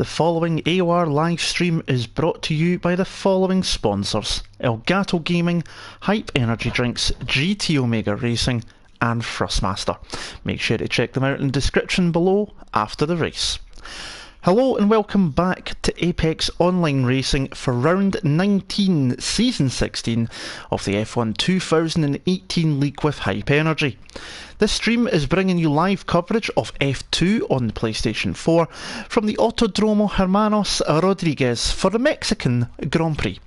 The following AOR live stream is brought to you by the following sponsors: Elgato Gaming, Hype Energy Drinks, GT Omega Racing and Thrustmaster. Make sure to check them out in the description below after the race. Hello and welcome back to Apex Online Racing for Round 19, Season 16 of the F1 2018 League with Hype Energy. This stream is bringing you live coverage of F2 on the PlayStation 4 from the AUTODROMO Hermanos Rodriguez for the Mexican Grand Prix.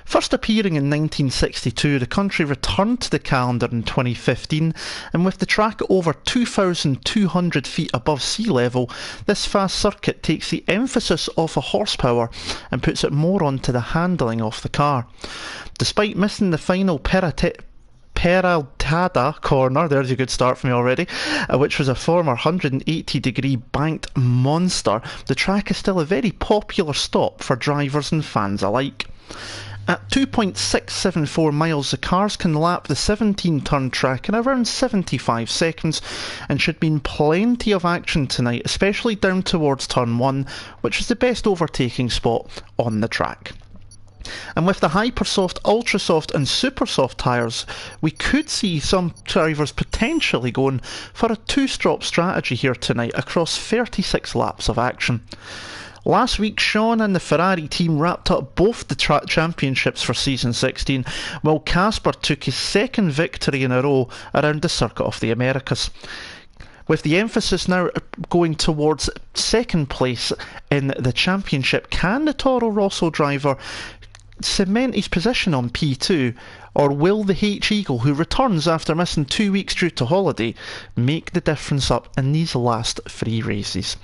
First appearing in 1962, the country returned to the calendar in 2015, and with the track over 2,200 feet above sea level, this fast circuit takes the emphasis off of horsepower and puts it more onto the handling of the car. Despite missing the final Peraltada corner, there's a good start for me already, which was a former 180-degree banked monster, the track is still a very popular stop for drivers and fans alike. At 2.674 miles, the cars can lap the 17-turn track in around 75 seconds and should mean plenty of action tonight, especially down towards turn 1, which is the best overtaking spot on the track. And with the Hypersoft, Ultrasoft and Supersoft tyres, we could see some drivers potentially going for a two-strop strategy here tonight across 36 laps of action. Last week, Sean and the Ferrari team wrapped up both the championships for Season 16, while Casper took his second victory in a row around the Circuit of the Americas. With the emphasis now going towards second place in the championship, can the Toro Rosso driver cement his position on P2, or will the H-Eagle, who returns after missing 2 weeks due to holiday, make the difference up in these last 3 races?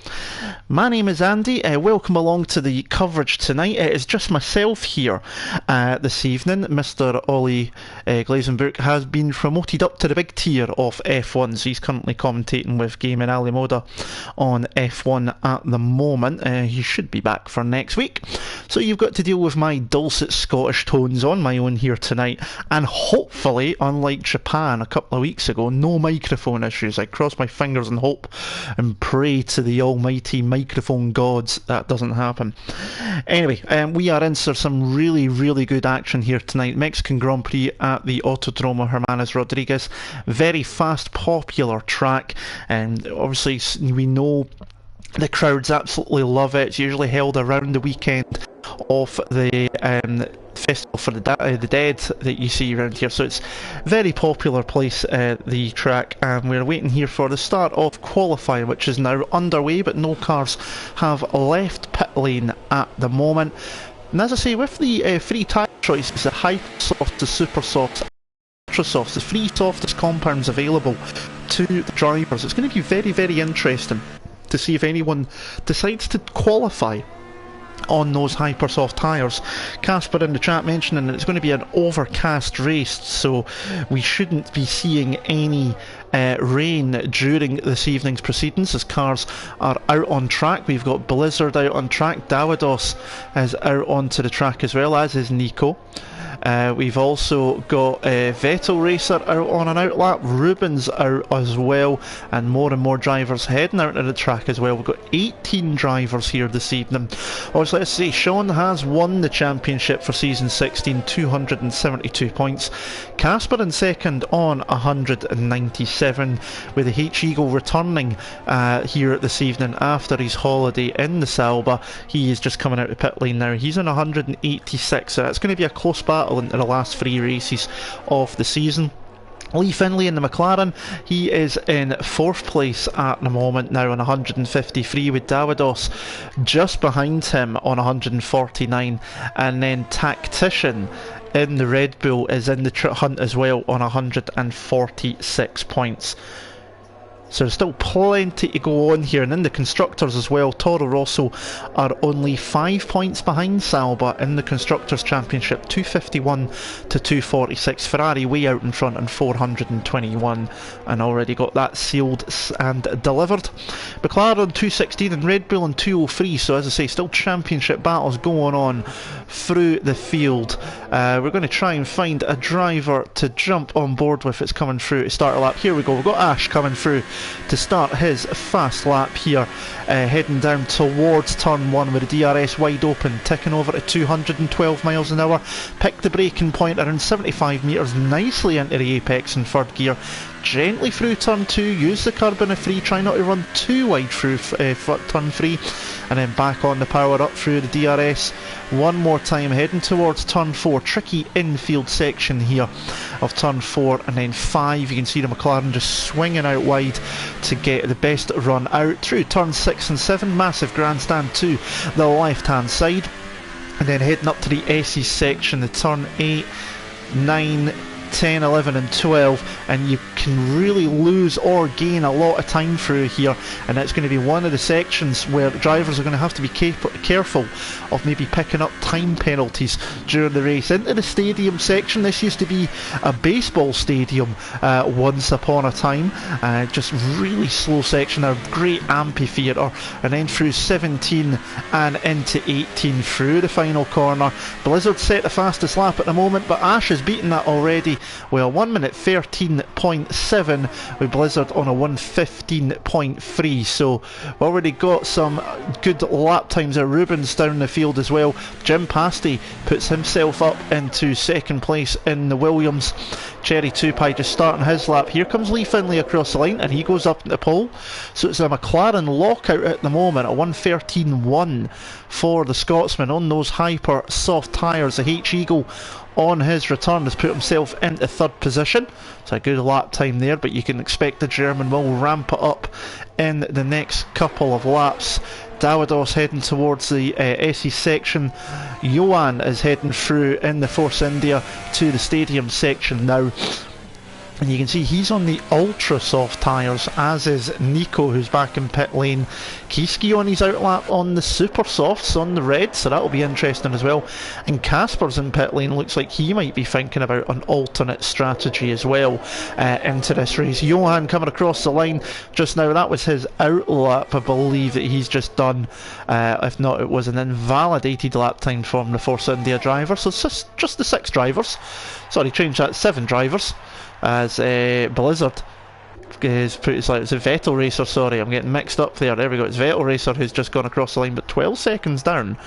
My name is Andy, welcome along to the coverage tonight. It is just myself here this evening. Mr. Ollie Glazenbrook has been promoted up to the big tier of F1, so he's currently commentating with Game and Ali Moda on F1 at the moment. He should be back for next week, so you've got to deal with my dulcet Scottish tones on my own here tonight. And hopefully, unlike Japan a couple of weeks ago, no microphone issues. I cross my fingers and hope and pray to the almighty microphone gods that doesn't happen. Anyway, we are in for some really good action here tonight. Mexican Grand Prix at the Autodromo Hermanos Rodriguez. Very fast, popular track, and obviously we know the crowds absolutely love it. It's usually held around the weekend of the Festival for the Dead that you see around here, so it's a very popular place, the track, and we're waiting here for the start of qualifying, which is now underway, but no cars have left pit lane at the moment. And as I say, with the free tyre choices, the Hypersoft, the Supersoft, Ultrasoft, the three softest compounds available to the drivers, it's going to be very interesting to see if anyone decides to qualify on those Hypersoft tyres. Casper in the chat mentioning that it's going to be an overcast race, so we shouldn't be seeing any rain during this evening's proceedings as cars are out on track. We've got Blizzard out on track, Davidos is out onto the track as well, as is Nico. We've also got Vettel Racer out on an outlap, Rubens out as well, and more drivers heading out to the track as well. We've got 18 drivers here this evening. Also, let's see, Sean has won the championship for Season 16, 272 points. Casper in second on 197, with the H-Eagle returning here this evening after his holiday in the Salba. He is just coming out of pit lane now. He's on 186, so it's going to be a close battle into the last 3 races of the season. Lee Finlay in the McLaren, he is in 4th place at the moment now on 153, with Davidos just behind him on 149, and then Tactician in the Red Bull is in the hunt as well on 146 points. So there's still plenty to go on here, and in the Constructors as well, Toro Rosso are only 5 points behind Salba in the Constructors' Championship, 251 to 246. Ferrari way out in front on 421, and already got that sealed and delivered. McLaren on 216 and Red Bull on 203, so as I say, still championship battles going on through the field. We're going to try and find a driver to jump on board with. It's coming through to start a lap. Here we go, we've got Ash coming through to start his fast lap here, heading down towards turn 1 with the DRS wide open, ticking over to 212 miles an hour. Picked the braking point around 75 metres, nicely into the apex in third gear. Gently through turn 2, use the curb in a free, try not to run too wide through turn 3, and then back on the power up through the DRS one more time, heading towards turn 4, tricky infield section here of turn 4, and then 5, you can see the McLaren just swinging out wide to get the best run out through turn 6 and 7, massive grandstand to the left hand side, and then heading up to the S's section, the turn 8, 9, 10, 11 and 12, and you can really lose or gain a lot of time through here, and it's going to be one of the sections where drivers are going to have to be careful of maybe picking up time penalties during the race. Into the stadium section, this used to be a baseball stadium once upon a time, just really slow section, a great amphitheatre, and then through 17 and into 18 through the final corner. Blizzard set the fastest lap at the moment, but Ash has beaten that already. Well, 1 minute 13.7 with Blizzard on a 1:15.3, so we've already got some good lap times there. Rubens down the field as well. Jim Pasty puts himself up into second place in the Williams. Cherry Tupai just starting his lap. Here comes Lee Finlay across the line, and he goes up in the pole, so it's a McLaren lockout at the moment, a 1:13.1 for the Scotsman on those hyper soft tyres. The H-Eagle on his return has put himself into third position. It's a good lap time there, but you can expect the German will ramp it up in the next couple of laps. Dawidos heading towards the SE section. Johan is heading through in the Force India to the stadium section now. And you can see he's on the ultra soft tyres, as is Nico, who's back in pit lane. Kieski on his outlap on the super softs on the red, so that'll be interesting as well. And Casper's in pit lane, looks like he might be thinking about an alternate strategy as well into this race. Johan coming across the line just now, that was his outlap, I believe, that he's just done. If not, it was an invalidated lap time from the Force India driver, so it's just the 6 drivers. Sorry, change that, 7 drivers. As Blizzard is pretty, it's a Vettel racer, sorry, I'm getting mixed up there. There we go, it's Vettel racer who's just gone across the line, but 12 seconds down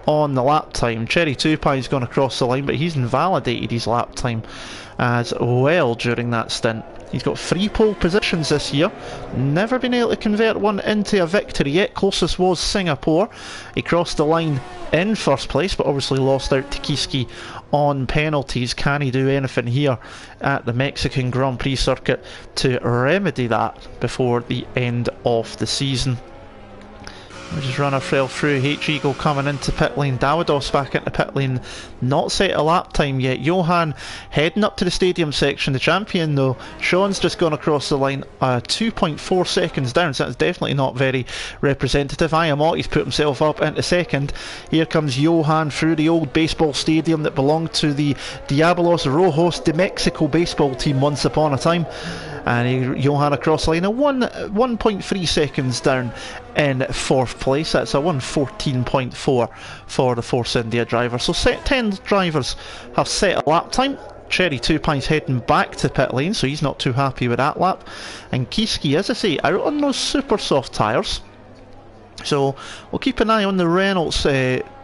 on the lap time. Cherry Tupai's gone across the line, but he's invalidated his lap time as well during that stint. He's got 3 pole positions this year, never been able to convert one into a victory yet. Closest was Singapore. He crossed the line in first place, but obviously lost out to Kieski on penalties. Can he do anything here at the Mexican Grand Prix circuit to remedy that before the end of the season? We just run ourselves through. H-Eagle coming into pit lane. Dawidos back into pit lane. Not set a lap time yet. Johan heading up to the stadium section. The champion though, Sean's just gone across the line 2.4 seconds down, so that's definitely not very representative. Ayamoti's put himself up into second. Here comes Johan through the old baseball stadium that belonged to the Diabolos Rojos de Mexico baseball team once upon a time. And Johan across the line, 1.3 seconds down in fourth place. That's a 1:14.4 for the Force India driver. So 10 drivers have set a lap time. Cherry Tupai's heading back to pit lane, so he's not too happy with that lap. And Kieski, as I say, out on those super soft tyres. So we'll keep an eye on the Reynolds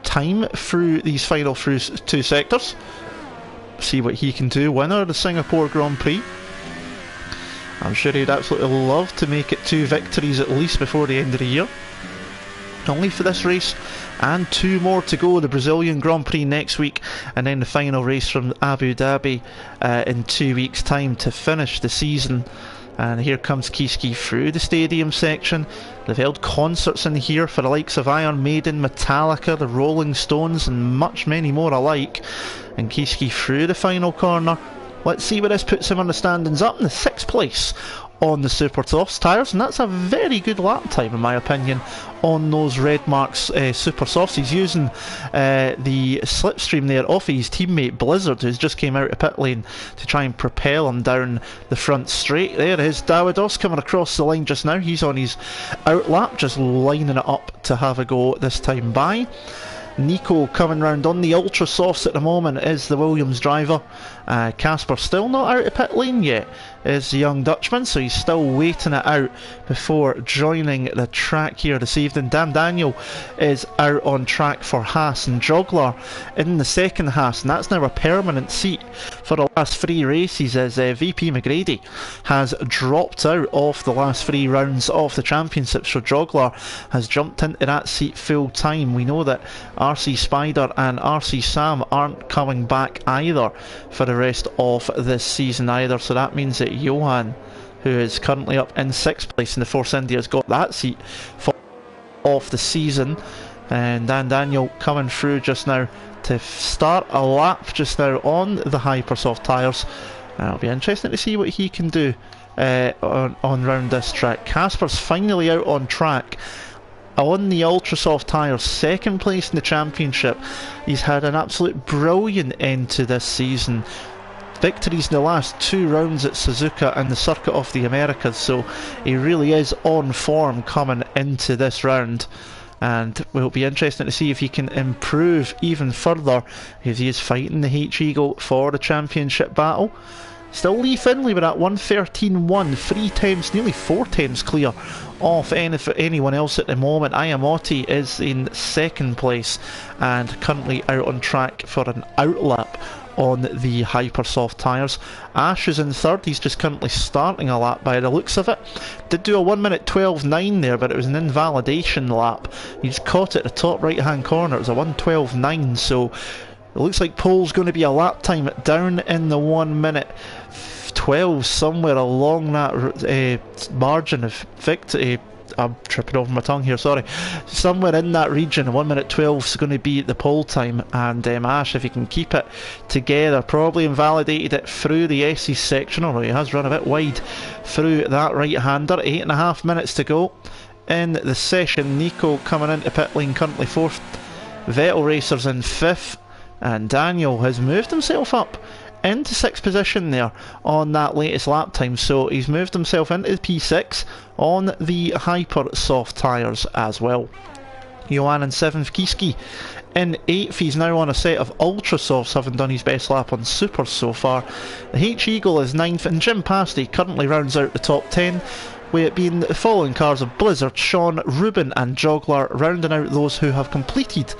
time through these final 2 sectors. See what he can do. Winner of the Singapore Grand Prix. I'm sure he'd absolutely love to make it 2 victories at least before the end of the year. Only for this race and 2 more to go. The Brazilian Grand Prix next week, and then the final race from Abu Dhabi in 2 weeks' time to finish the season. And here comes Kieski through the stadium section. They've held concerts in here for the likes of Iron Maiden, Metallica, the Rolling Stones, and many more alike. And Kieski through the final corner. Let's see where this puts him on the standings. Up in the 6th place on the Super Softs tyres, and that's a very good lap time in my opinion on those Red Marks Super Softs. He's using the slipstream there off his teammate Blizzard, who's just came out of pit lane to try and propel him down the front straight. There is Dawidos coming across the line just now. He's on his outlap, just lining it up to have a go this time by. Nico coming round on the ultra softs at the moment is the Williams driver, Casper still not out of pit lane yet, is the young Dutchman, so he's still waiting it out before joining the track here this evening. Dan Daniel is out on track for Haas, and Jogler in the second Haas, and that's now a permanent seat for the last 3 races, as VP McGrady has dropped out of the last 3 rounds of the championship, so Jogler has jumped into that seat full time. We know that RC Spider and RC Sam aren't coming back either for the rest of this season either, so that means that Johan, who is currently up in 6th place in the Force India, has got that seat for of the season. And Dan Daniel coming through just now to start a lap just now on the Hypersoft tyres. It'll be interesting to see what he can do on round this track. Casper's finally out on track on the Ultrasoft tyres, 2nd place in the championship. He's had an absolute brilliant end to this season. Victories in the last 2 rounds at Suzuka and the Circuit of the Americas, so he really is on form coming into this round, and it will be interesting to see if he can improve even further as he is fighting the H-Eagle for the championship battle. Still Lee Finlay with that 113.1, 3 times, nearly 4 times clear off anyone else at the moment. Ayamote is in 2nd place and currently out on track for an outlap on the Hypersoft tyres. Ash is in 3rd, he's just currently starting a lap by the looks of it. Did do a 1 minute 12.9 there, but it was an invalidation lap. He just caught it at the top right hand corner. It was a 1:12.9, so it looks like pole's going to be a lap time down in the 1 minute 12, somewhere along that margin of victory. I'm tripping over my tongue here, sorry. Somewhere in that region, 1 minute 12 is going to be the pole time, and Ash, if he can keep it together, probably invalidated it through the S's section, although he has run a bit wide through that right-hander. 8.5 minutes to go in the session. Nico coming into pit lane, currently 4th. Vettel Racers in 5th, and Daniel has moved himself up into 6th position there on that latest lap time, so he's moved himself into the P6 on the Hypersoft tyres as well. Johan in 7th, Kiski in 8th. He's now on a set of Ultrasofts, having done his best lap on Supers so far. The H-Eagle is 9th, and Jim Pasty currently rounds out the top 10, with it being the following cars of Blizzard, Sean, Ruben and Jogler rounding out those who have completed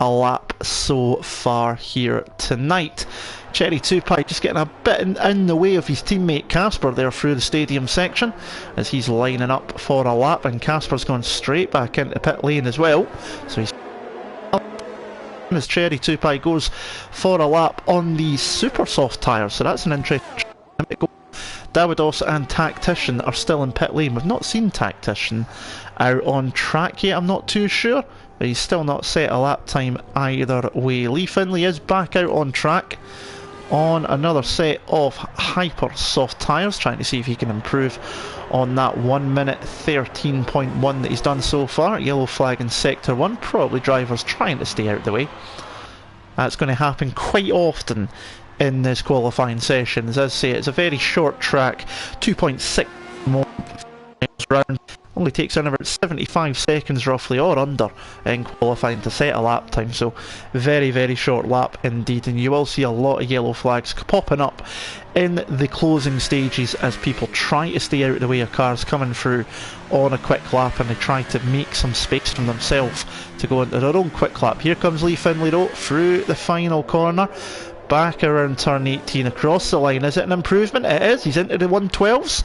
a lap so far here tonight. Cherry 2-Pie just getting a bit in the way of his teammate Casper there through the stadium section as he's lining up for a lap, and Casper's gone straight back into pit lane as well, so he's as Cherry 2-Pie goes for a lap on the Supersoft tyres, so that's an interesting to go. Davidos and Tactician are still in pit lane. We've not seen Tactician out on track yet, I'm not too sure, but he's still not set a lap time either way. Lee Finlay is back out on track on another set of Hypersoft tyres, trying to see if he can improve on that 1 minute 13.1 that he's done so far. Yellow flag in sector 1, probably drivers trying to stay out of the way. That's going to happen quite often in this qualifying session. As I say, it's a very short track, 2.6 more round. Only takes in about 75 seconds roughly, or under, in qualifying to set a lap time, so very very short lap indeed, and you will see a lot of yellow flags popping up in the closing stages as people try to stay out of the way of cars coming through on a quick lap, and they try to make some space for themselves to go into their own quick lap. Here comes Lee Finlay though through the final corner, back around turn 18 across the line. Is it an improvement? It is. He's into the 112s.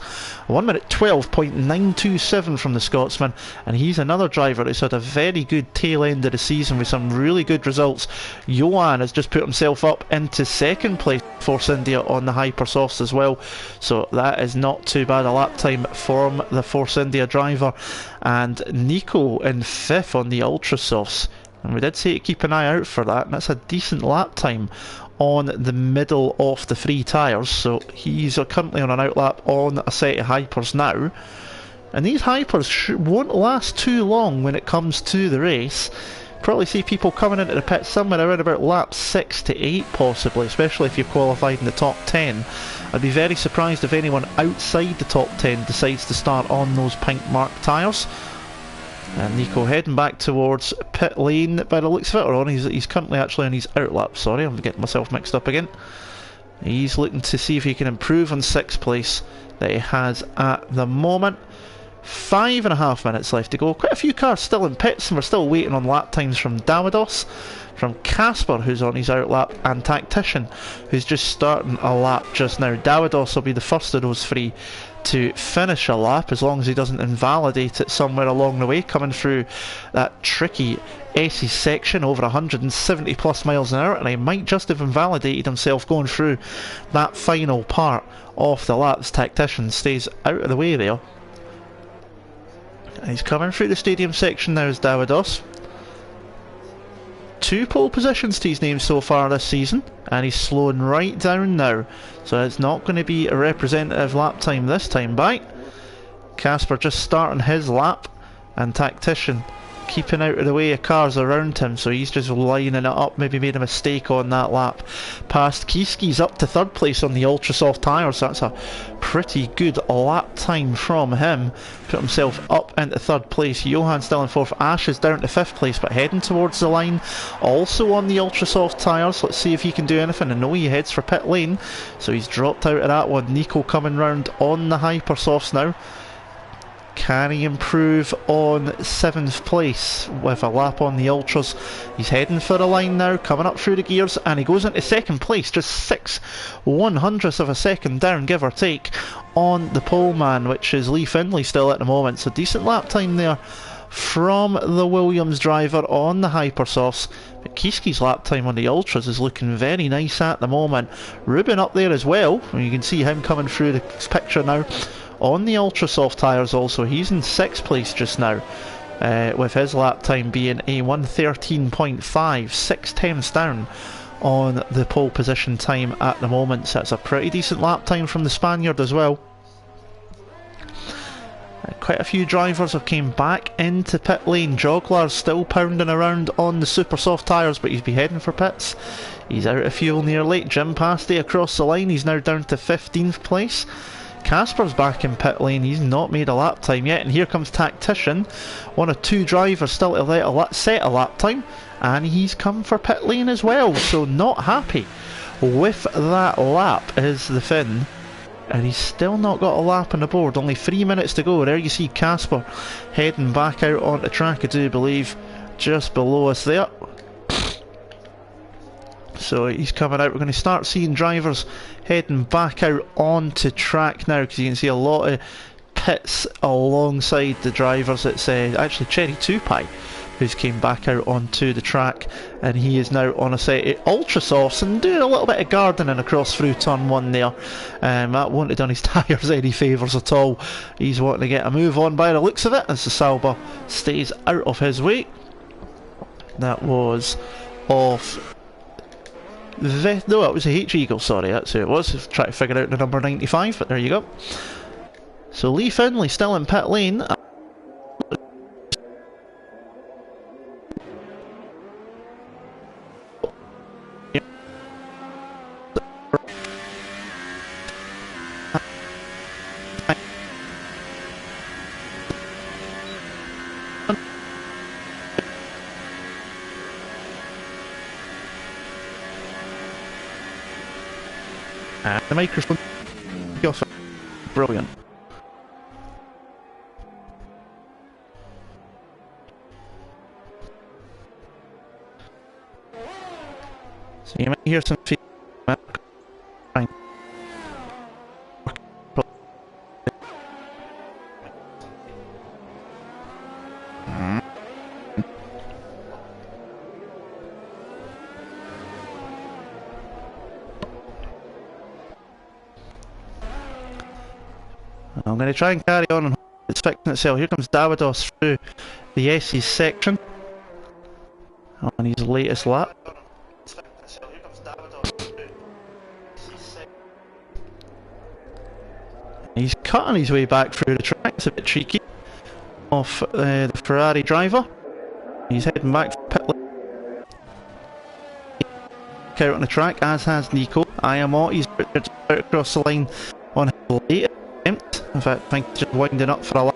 1 minute 12.927 from the Scotsman, and he's another driver who's had a very good tail end of the season with some really good results. Johan has just put himself up into 2nd place Force India on the Hypersofts as well, so that is not too bad a lap time from the Force India driver. And Nico in 5th on the Ultrasofts, and we did say to keep an eye out for that, and that's a decent lap time on the middle of the 3 tyres, so he's currently on an outlap on a set of Hypers now, and these Hypers won't last too long when it comes to the race. Probably see people coming into the pit somewhere around about laps 6 to 8 possibly, especially if you've qualified in the top 10. I'd be very surprised if anyone outside the top 10 decides to start on those pink marked tyres. And Nico heading back towards pit lane by the looks of it, or on he's currently actually on his outlap, sorry, I'm getting myself mixed up again. He's looking to see if he can improve on 6th place that he has at the moment. 5.5 minutes left to go. Quite a few cars still in pits, and we're still waiting on lap times from Davidos, from Casper, who's on his outlap, and Tactician, who's just starting a lap just now. Davidos will be the first of those three to finish a lap, as long as he doesn't invalidate it somewhere along the way, coming through that tricky S's section over 170 plus miles an hour, and he might just have invalidated himself going through that final part of the lap. This Tactician stays out of the way there. And he's coming through the stadium section now as Davidos. 2 pole positions to his name so far this season, and he's slowing right down now, so it's not going to be a representative lap time this time by. Casper just starting his lap, and Tactician keeping out of the way of cars around him, so he's just lining it up. Maybe made a mistake on that lap. Past Kiski's up to 3rd place on the ultra soft tyres, so that's a pretty good lap time from him. Put himself up into 3rd place. Johan still in 4th. Ash is down to 5th place, but heading towards the line, also on the ultra soft tyres. Let's see if he can do anything. I know he heads for pit lane, so he's dropped out of that one. Nico coming round on the hyper softs now. Can he improve on 7th place with a lap on the ultras? He's heading for the line now, coming up through the gears, and he goes into 2nd place, just 6/100ths of a second down, give or take, on the pole man, which is Lee Finlay still at the moment. So decent lap time there from the Williams driver on the hypersofts. But Kiski's lap time on the ultras is looking very nice at the moment. Ruben up there as well, and you can see him coming through the picture now on the ultra soft tyres also. He's in 6th place just now, with his lap time being a 1:13.5, 6/10ths down on the pole position time at the moment. So that's a pretty decent lap time from the Spaniard as well. Quite a few drivers have came back into pit lane. Joglar's still pounding around on the super soft tyres, but he's be heading for pits. He's out of fuel nearly. Jim Pasty across the line, he's now down to 15th place. Casper's back in pit lane, he's not made a lap time yet, and here comes Tactician, one of 2 drivers still to set a lap time, and he's come for pit lane as well, so not happy with that lap is the Finn, and he's still not got a lap on the board. Only 3 minutes to go. There you see Casper heading back out onto track, I do believe, just below us there. So he's coming out. We're going to start seeing drivers heading back out onto track now, because you can see a lot of pits alongside the drivers. It's actually Cherry Tupai who's came back out onto the track, and he is now on a set of ultra softs and doing a little bit of gardening across through turn 1 there. That wouldn't have done his tyres any favours at all. He's wanting to get a move on by the looks of it, as the Sauber stays out of his way. That was off no, it was a H-Eagle, sorry, that's who it was. Try to figure out the number 95, but there you go. So Lee Finlay still in pit lane. The microphone off. Brilliant. So you might hear some feedback. I'm going to try and carry on and it's fixing itself. Here comes Davidos through the S's section on his latest lap. He's cutting his way back through the track. It's a bit cheeky off the Ferrari driver. He's heading back for pit lane. Out on the track, as has Nico. He's out across the line on his latest attempt. In fact, I think he's just winding up for a lap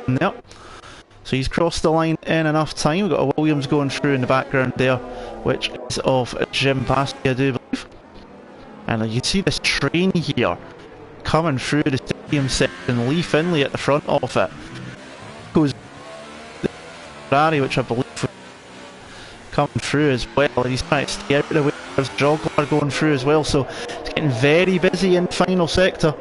there. So he's crossed the line in enough time. We've got a Williams going through in the background there, which is of Jim Pasty, I do believe. And you see this train here coming through the stadium section, Lee Finlay at the front of it. Goes Ferrari, which I believe was coming through as well. He's trying to stay out of the way. There's Jogler going through as well, so it's getting very busy in the final sector.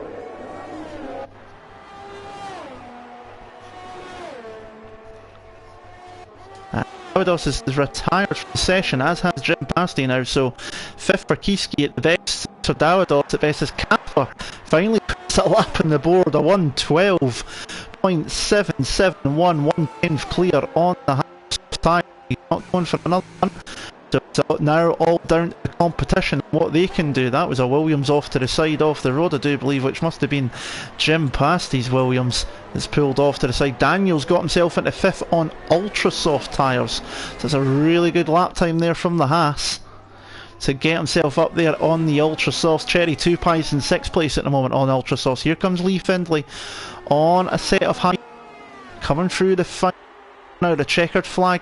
Davidos is retired from the session, as has Jim Pasty now, so 5th for Kiski at the best, so Davidos at best. As Casper finally puts a lap on the board, a 1:12.771, 1/10th clear on the high time. He's not going for another one. So it's now all down to the competition, what they can do. That was a Williams off to the side off the road, I do believe, which must have been Jim Pasty's Williams that's pulled off to the side. Daniel's got himself into 5th on ultra soft tyres, so it's a really good lap time there from the Haas to get himself up there on the ultra soft. Cherry 2 Pies in 6th place at the moment on ultra soft. Here comes Lee Findlay on a set of high, coming through the final now, the checkered flag.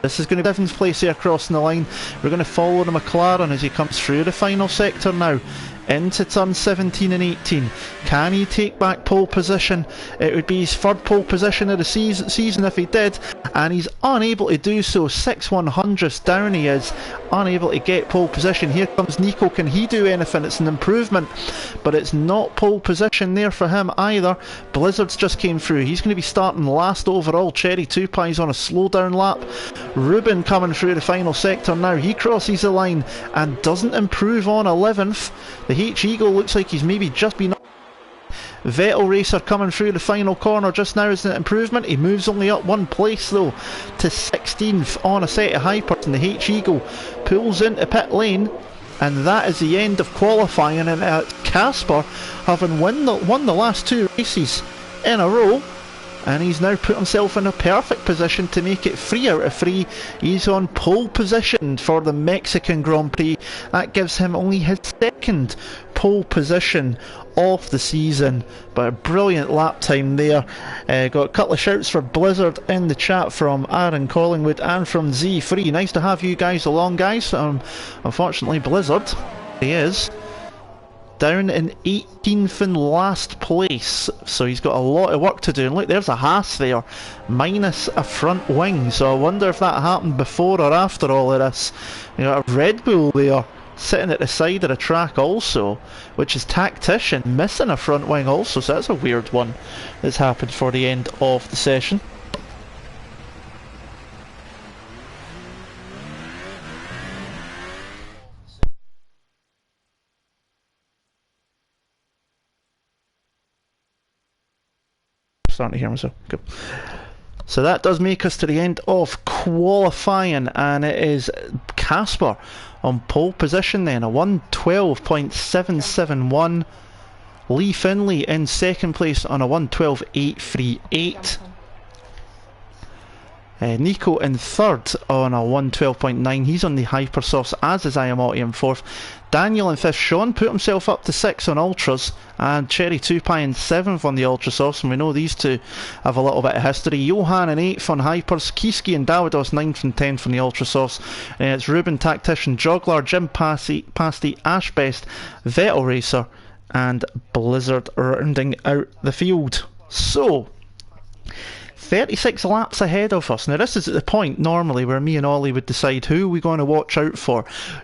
This is going to be 7th place here crossing the line. We're going to follow the McLaren as he comes through the final sector now into turn 17 and 18. Can he take back pole position? It would be his 3rd pole position of the season if he did, and he's unable to do so. 6/100ths down he is, unable to get pole position. Here comes Nico. Can he do anything? It's an improvement, but it's not pole position there for him either. Blizzards just came through. He's going to be starting last overall. Cherry 2 Pies on a slow down lap. Ruben coming through the final sector now. He crosses the line and doesn't improve on 11th. The H-Eagle looks like he's maybe just been up. Vettel Racer coming through the final corner just now is an improvement. He moves only up 1 place though to 16th on a set of hypers, and the H-Eagle pulls into pit lane, and that is the end of qualifying. And Casper, having won the last 2 races in a row, and he's now put himself in a perfect position to make it 3 out of 3. He's on pole position for the Mexican Grand Prix. That gives him only his 2nd pole position of the season, but a brilliant lap time there. Got a couple of shouts for Blizzard in the chat from Aaron Collingwood and from Z3. Nice to have you guys along, guys. Unfortunately, Blizzard, he is down in 18th in last place, so he's got a lot of work to do. And look, there's a Haas there, minus a front wing, so I wonder if that happened before or after all of this. You know, a Red Bull there sitting at the side of the track also, which is Tactician missing a front wing also, so that's a weird one that's happened for the end of the session. Starting to hear myself. Good. So that does make us to the end of qualifying, and it is Casper on pole position then, a 1:12.771. Lee Finlay in 2nd place on a 1:12.838. Nico in 3rd on a 1:12.9. He's on the Hypersofts, as is Ayamoto in 4th. Daniel in 5th. Sean put himself up to 6 on Ultras, and Cherry 2 Pie in 7th on the Ultrasofts, and we know these two have a little bit of history. Johan in 8th on Hypers. Kiski and Davidos 9th and 10th on the Ultrasofts. It's Ruben, Tactician, Joglar, Jim Pasty, Ashbest, Vettel Racer, and Blizzard rounding out the field. So 36 laps ahead of us. Now this is at the point normally where me and Ollie would decide who we're going to watch out for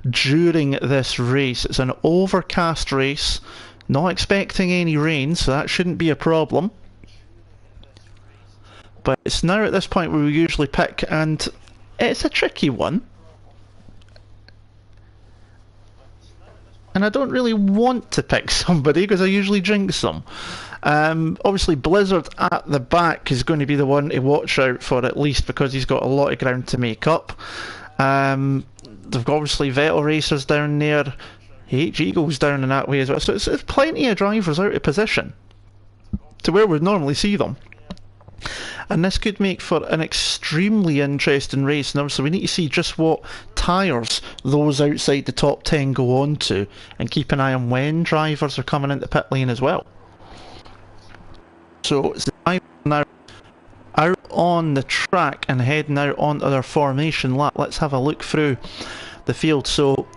during this race. It's an overcast race, not expecting any rain, so that shouldn't be a problem. But it's now at this point where we usually pick, and it's a tricky one. And I don't really want to pick somebody because I usually jinx them. Obviously Blizzard at the back is going to be the one to watch out for, at least because he's got a lot of ground to make up. They've got obviously Vettel Racers down there, H-Eagles down in that way as well, so it's plenty of drivers out of position to where we'd normally see them. And this could make for an extremely interesting race. And obviously we need to see just what tyres those outside the top 10 go on to, and keep an eye on when drivers are coming into pit lane as well. So it's the drivers now out on the track and heading out onto their formation lap. Let's have a look through the field. So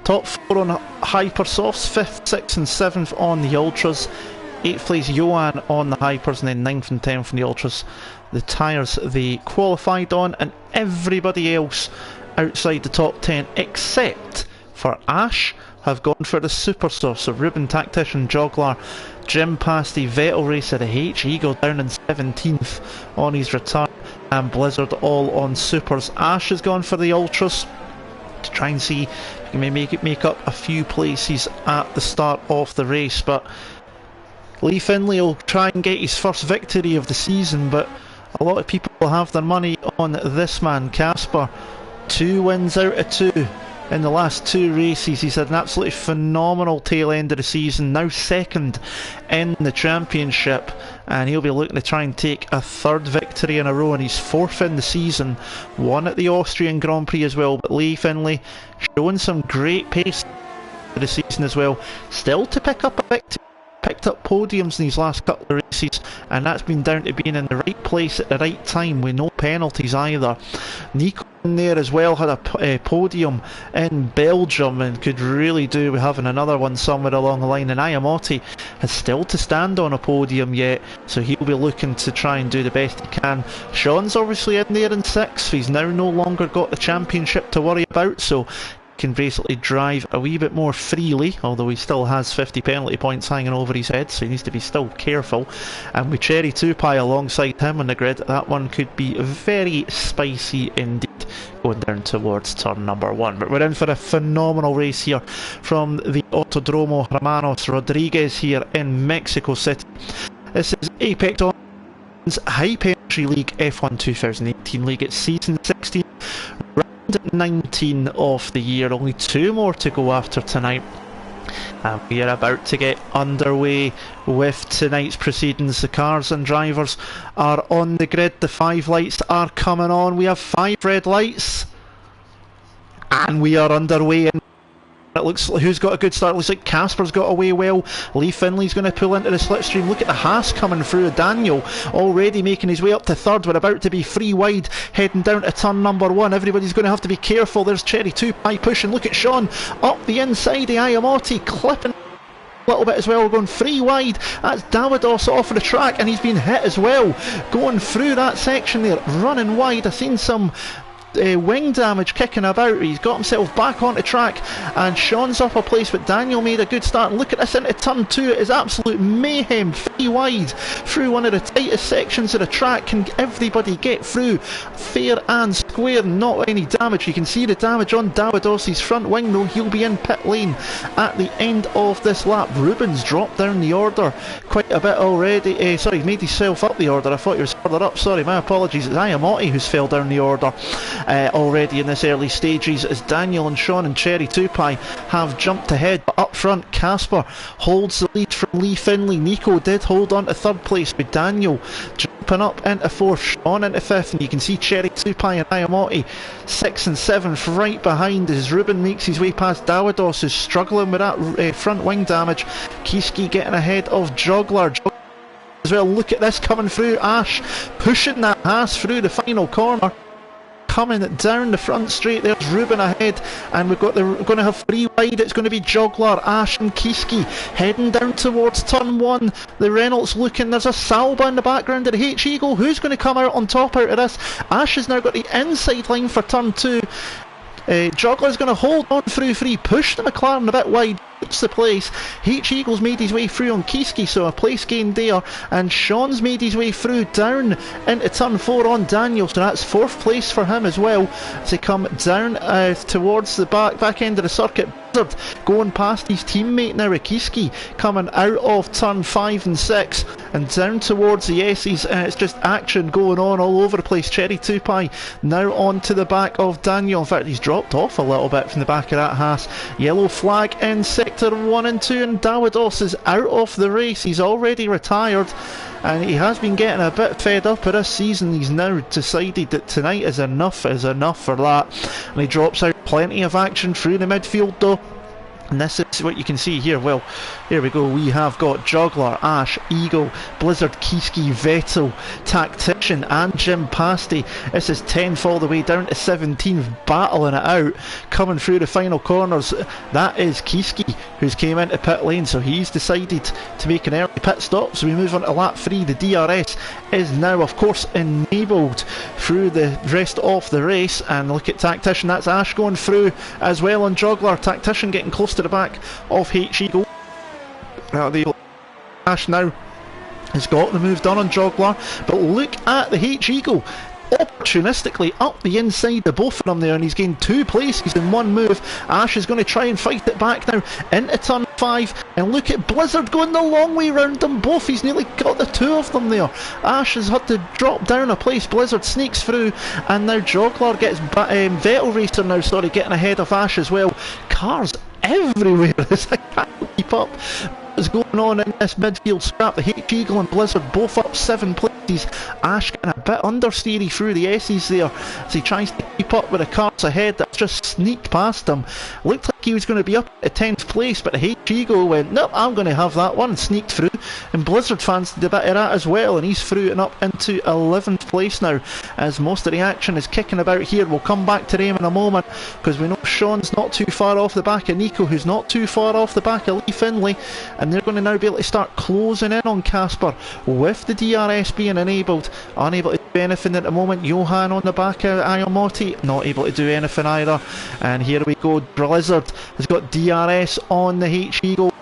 Top 4 on Hypersofts, 5th, 6th and 7th on the Ultras. 8th place Johan on the Hypers, and then 9th and 10th on the Ultras. The tyres they qualified on, and everybody else outside the top 10 except for Ash have gone for the Supersoft. So Ruben Tactician, Joglar, Jim Pasty, Vettel Racer, the H-Eagle down in 17th on his return, and Blizzard all on Supers. Ash has gone for the Ultras to try and see if he may make up a few places at the start of the race, but Lee Finlay will try and get his first victory of the season, but a lot of people will have their money on this man, Casper. 2 wins out of 2 in the last 2 races. He's had an absolutely phenomenal tail end of the season, now 2nd in the championship, and he'll be looking to try and take a 3rd victory in a row, and he's 4th in the season, 1 at the Austrian Grand Prix as well. But Lee Finlay showing some great pace for the season as well, still to pick up a victory. Picked up podiums in these last couple of races, and that's been down to being in the right place at the right time with no penalties either. Nico in there as well had a podium in Belgium and could really do with having another one somewhere along the line, and Ayamotti has still to stand on a podium yet, so he'll be looking to try and do the best he can. Sean's obviously in there in 6th. He's now no longer got the championship to worry about, so can basically drive a wee bit more freely, although he still has 50 penalty points hanging over his head, so he needs to be still careful. And with Cherry Tupai alongside him on the grid, that one could be very spicy indeed, going down towards turn number 1. But we're in for a phenomenal race here from the Autodromo Hermanos Rodriguez here in Mexico City. This is Apex Online's Hype Entry League F1 2018 League. It's season 16. 19 of the year, only 2 more to go after tonight, and we are about to get underway with tonight's proceedings. The cars and drivers are on the grid, the 5 lights are coming on, we have 5 red lights, and we are underway. It looks like who's got a good start. It looks like Casper's got away well. Lee Finlay's going to pull into the slipstream. Look at the Haas coming through. Daniel already making his way up to 3rd. We're about to be 3 wide heading down to turn number 1. Everybody's going to have to be careful. There's Cherry Tupai pushing. Look at Sean up the inside. The Ayamotti clipping a little bit as well. We're going 3 wide. That's Davidos off of the track, and he's been hit as well going through that section there, running wide. I've seen some wing damage kicking about. He's got himself back onto track, and Sean's up a place, but Daniel made a good start. And look at this into turn 2. It is absolute mayhem. 3 wide through one of the tightest sections of the track. Can everybody get through fair and square? Not any damage. You can see the damage on Davidos' front wing though. He'll be in pit lane at the end of this lap. Ruben's dropped down the order quite a bit already. Sorry, made himself up the order. I thought he was further up. Sorry, my apologies. It's Ayamotti who's fell down the order already in this early stages, as Daniel and Sean and Cherry Tupai have jumped ahead. But up front, Casper holds the lead from Lee Finlay. Nico did hold on to 3rd place, with Daniel jumping up into 4th, Sean into 5th, and you can see Cherry Tupai and Ayamotti 6th and 7th right behind as Ruben makes his way past Davidos, who's struggling with that front wing damage. Kiski getting ahead of Joglar as well. Look at this coming through. Ash pushing that Haas through the final corner. Coming down the front straight, there's Ruben ahead, and we're going to have 3 wide. It's going to be Joglar, Ash and Kiski heading down towards turn 1. The Reynolds looking, there's a Salba in the background of the H-Eagle. Who's going to come out on top out of this? Ash has now got the inside line for turn 2. Jogler's going to hold on through 3, push the McLaren a bit wide, keeps the place. H-Eagle's made his way through on Kiski, so a place gained there, and Sean's made his way through down into turn 4 on Daniel, so that's 4th place for him as well, as they come down towards the back end of the circuit. Blizzard going past his teammate now, Kiski coming out of turn 5 and 6 and down towards the S's, and it's just action going on all over the place. Cherry Tupai now on to the back of Daniel. In fact, he's dropped off a little bit from the back of that Haas. Yellow flag in sector 1 and 2, and Davidos is out of the race. He's already retired, and he has been getting a bit fed up of this season. He's now decided that tonight is enough for that, and he drops out. Plenty of action through the midfield though. And this is what you can see here. Well, here we go. We have got Juggler, Ash, Eagle, Blizzard, Kiski, Vettel, Tactician and Jim Pasty. This is 10th all the way down to 17th, battling it out. Coming through the final corners, that is Kiski, who's came into pit lane, so he's decided to make an early pit stop. So we move on to lap 3. The DRS is now, of course, enabled through the rest of the race. And look at Tactician, that's Ash going through as well on Juggler. Tactician getting close to the back of H-Eagle. The Ash now has got the move done on Juggler, but look at the H-Eagle opportunistically up the inside of both of them there, and he's gained 2 places in one move. Ash is going to try and fight it back now into turn 5, and look at Blizzard going the long way round them both. He's nearly got the 2 of them there. Ash has had to drop down a place. Blizzard sneaks through, and now Juggler gets Vettel Racer now, sorry, getting ahead of Ash as well. Cars everywhere. I can't keep up what's going on in this midfield scrap. The H-Eagle and Blizzard both up 7 places. Ash getting a bit understeery through the S's there as he tries to keep up with the cars ahead that just sneaked past him. Looked like he was going to be up at 10th place, but the H-Eagle went, nope, I'm going to have that one, sneaked through, and Blizzard fans did a bit of that as well, and he's through and up into 11th place now as most of the action is kicking about here. We'll come back to them in a moment because we know Sean's not too far off the back of Nico, who's not too far off the back of Lee Finlay, and they're going to now be able to start closing in on Casper with the DRS being enabled. Unable to do anything at the moment. Johan on the back of Ayamotti, not able to do anything either. And here we go, Blizzard has got DRS on the H-Eagle,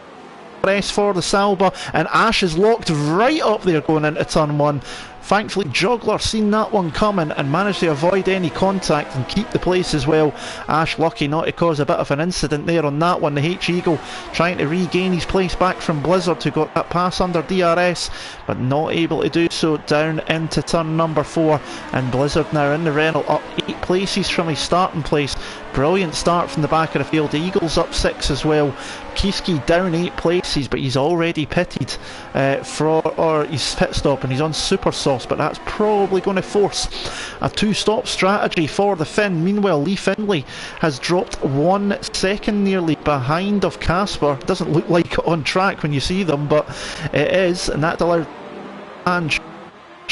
DRS for the Salba, and Ash is locked right up there going into turn 1. Thankfully Juggler seen that one coming and managed to avoid any contact and keep the place as well. Ash lucky not to cause a bit of an incident there on that one. The H-Eagle trying to regain his place back from Blizzard, who got that pass under DRS but not able to do so down into turn number 4. And Blizzard now in the Renault up 8 places from his starting place. Brilliant start from the back of the field. The Eagle's up 6 as well. Kiski down 8 places, but he's already pitted for his pit stop, and he's on super sauce, but that's probably going to force a 2-stop strategy for the Finn. Meanwhile, Lee Finlay has dropped 1 second nearly behind of Casper. Doesn't look like it on track when you see them, but it is, and that allows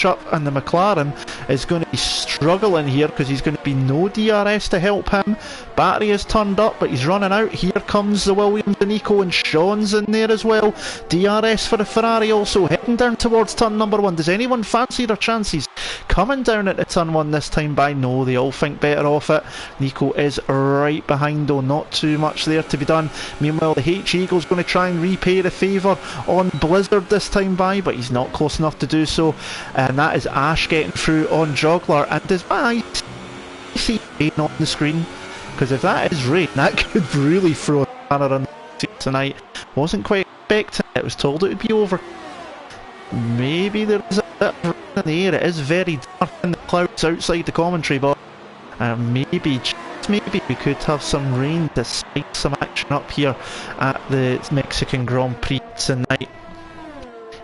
up, and the McLaren is going to be struggling here because he's going to be no DRS to help him. Battery is turned up, but he's running out. Here comes the Williams and Nico, and Sean's in there as well. DRS for the Ferrari also heading down towards turn number 1. Does anyone fancy their chances coming down at the turn 1 this time by? No, they all think better off it. Nico is right behind though, not too much there to be done. Meanwhile, the H-Eagle's going to try and repay the favour on Blizzard this time by, but he's not close enough to do so. And that is Ash getting through on Juggler. And does I see rain on the screen? Because if that is rain, that could really throw a spanner on tonight. Wasn't quite expecting it. Was told it would be over. Maybe there is a bit of rain in the air. It is very dark in the clouds outside the commentary box. Maybe, just maybe, we could have some rain despite some action up here at the Mexican Grand Prix tonight.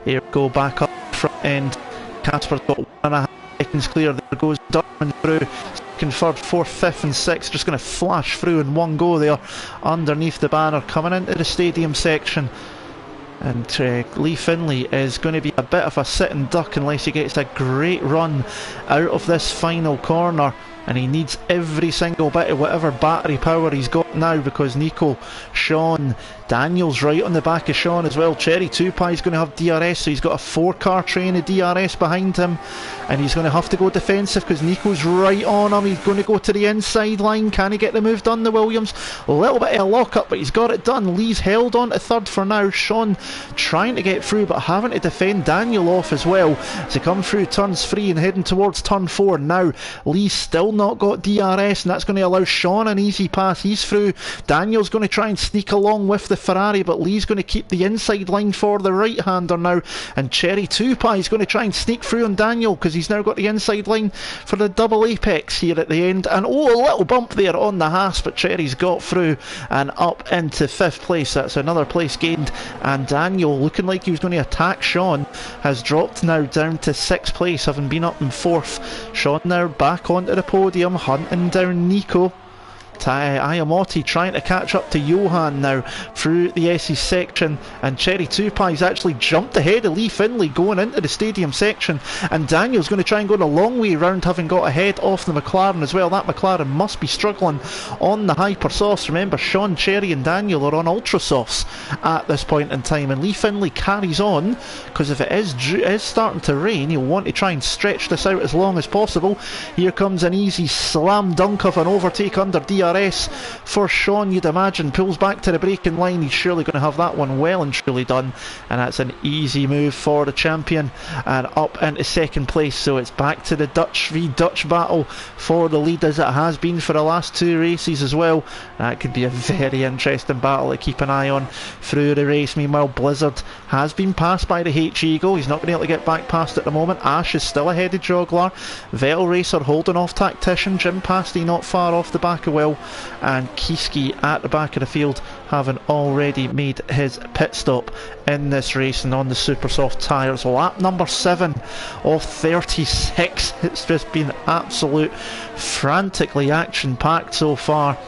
Here we go, back up front end. Casper's got 1.5 seconds clear. There goes Durman through. Second, third, 4th, 5th and 6th. Just going to flash through in one go there underneath the banner. Coming into the stadium section. And Lee Finlay is going to be a bit of a sitting duck unless he gets a great run out of this final corner. And he needs every single bit of whatever battery power he's got now, because Nico, Sean, Daniel's right on the back of Sean as well. Cherry 2Pie is going to have DRS, so he's got a 4-car train of DRS behind him, and he's going to have to go defensive because Nico's right on him. He's going to go to the inside line. Can he get the move done, the Williams? A little bit of a lock-up, but he's got it done. Lee's held on to 3rd for now. Sean trying to get through, but having to defend Daniel off as well as he comes through turns 3 and heading towards turn 4. Now Lee's still not got DRS, and that's going to allow Sean an easy pass. He's through. Daniel's going to try and sneak along with the Ferrari, but Lee's going to keep the inside line for the right-hander now, and Cherry 2Pie is going to try and sneak through on Daniel because he's now got the inside line for the double apex here at the end. And oh, a little bump there on the Haas, but Cherry's got through and up into 5th place. That's another place gained, and Daniel, looking like he was going to attack Sean, has dropped now down to 6th place, having been up in 4th. Sean now back onto the podium, hunting down Nico. Ayamotti trying to catch up to Johan now through the S's section, and Cherry Tupai's actually jumped ahead of Lee Finlay going into the stadium section, and Daniel's going to try and go the long way round, having got ahead off the McLaren as well. That McLaren must be struggling on the Hypersofts. Remember, Sean, Cherry and Daniel are on Ultrasofts at this point in time, and Lee Finlay carries on, because if it is starting to rain, he'll want to try and stretch this out as long as possible. Here comes an easy slam dunk of an overtake under DRS for Sean, you'd imagine. Pulls back to the braking line. He's surely going to have that one well and truly done, and that's an easy move for the champion, and up into second place. So it's back to the Dutch v Dutch battle for the lead, as it has been for the last two races as well. That could be a very interesting battle to keep an eye on through the race. Meanwhile, Blizzard has been passed by the H-Eagle. He's not going to be able to get back past at the moment. Ash is still ahead of Joglar. Vettel Racer holding off Tactician. Jim Pasty not far off the back of Will, and Kieski at the back of the field, having already made his pit stop in this race and on the super soft tyres. Lap number 7 of 36. It's just been absolute frantically action packed so far,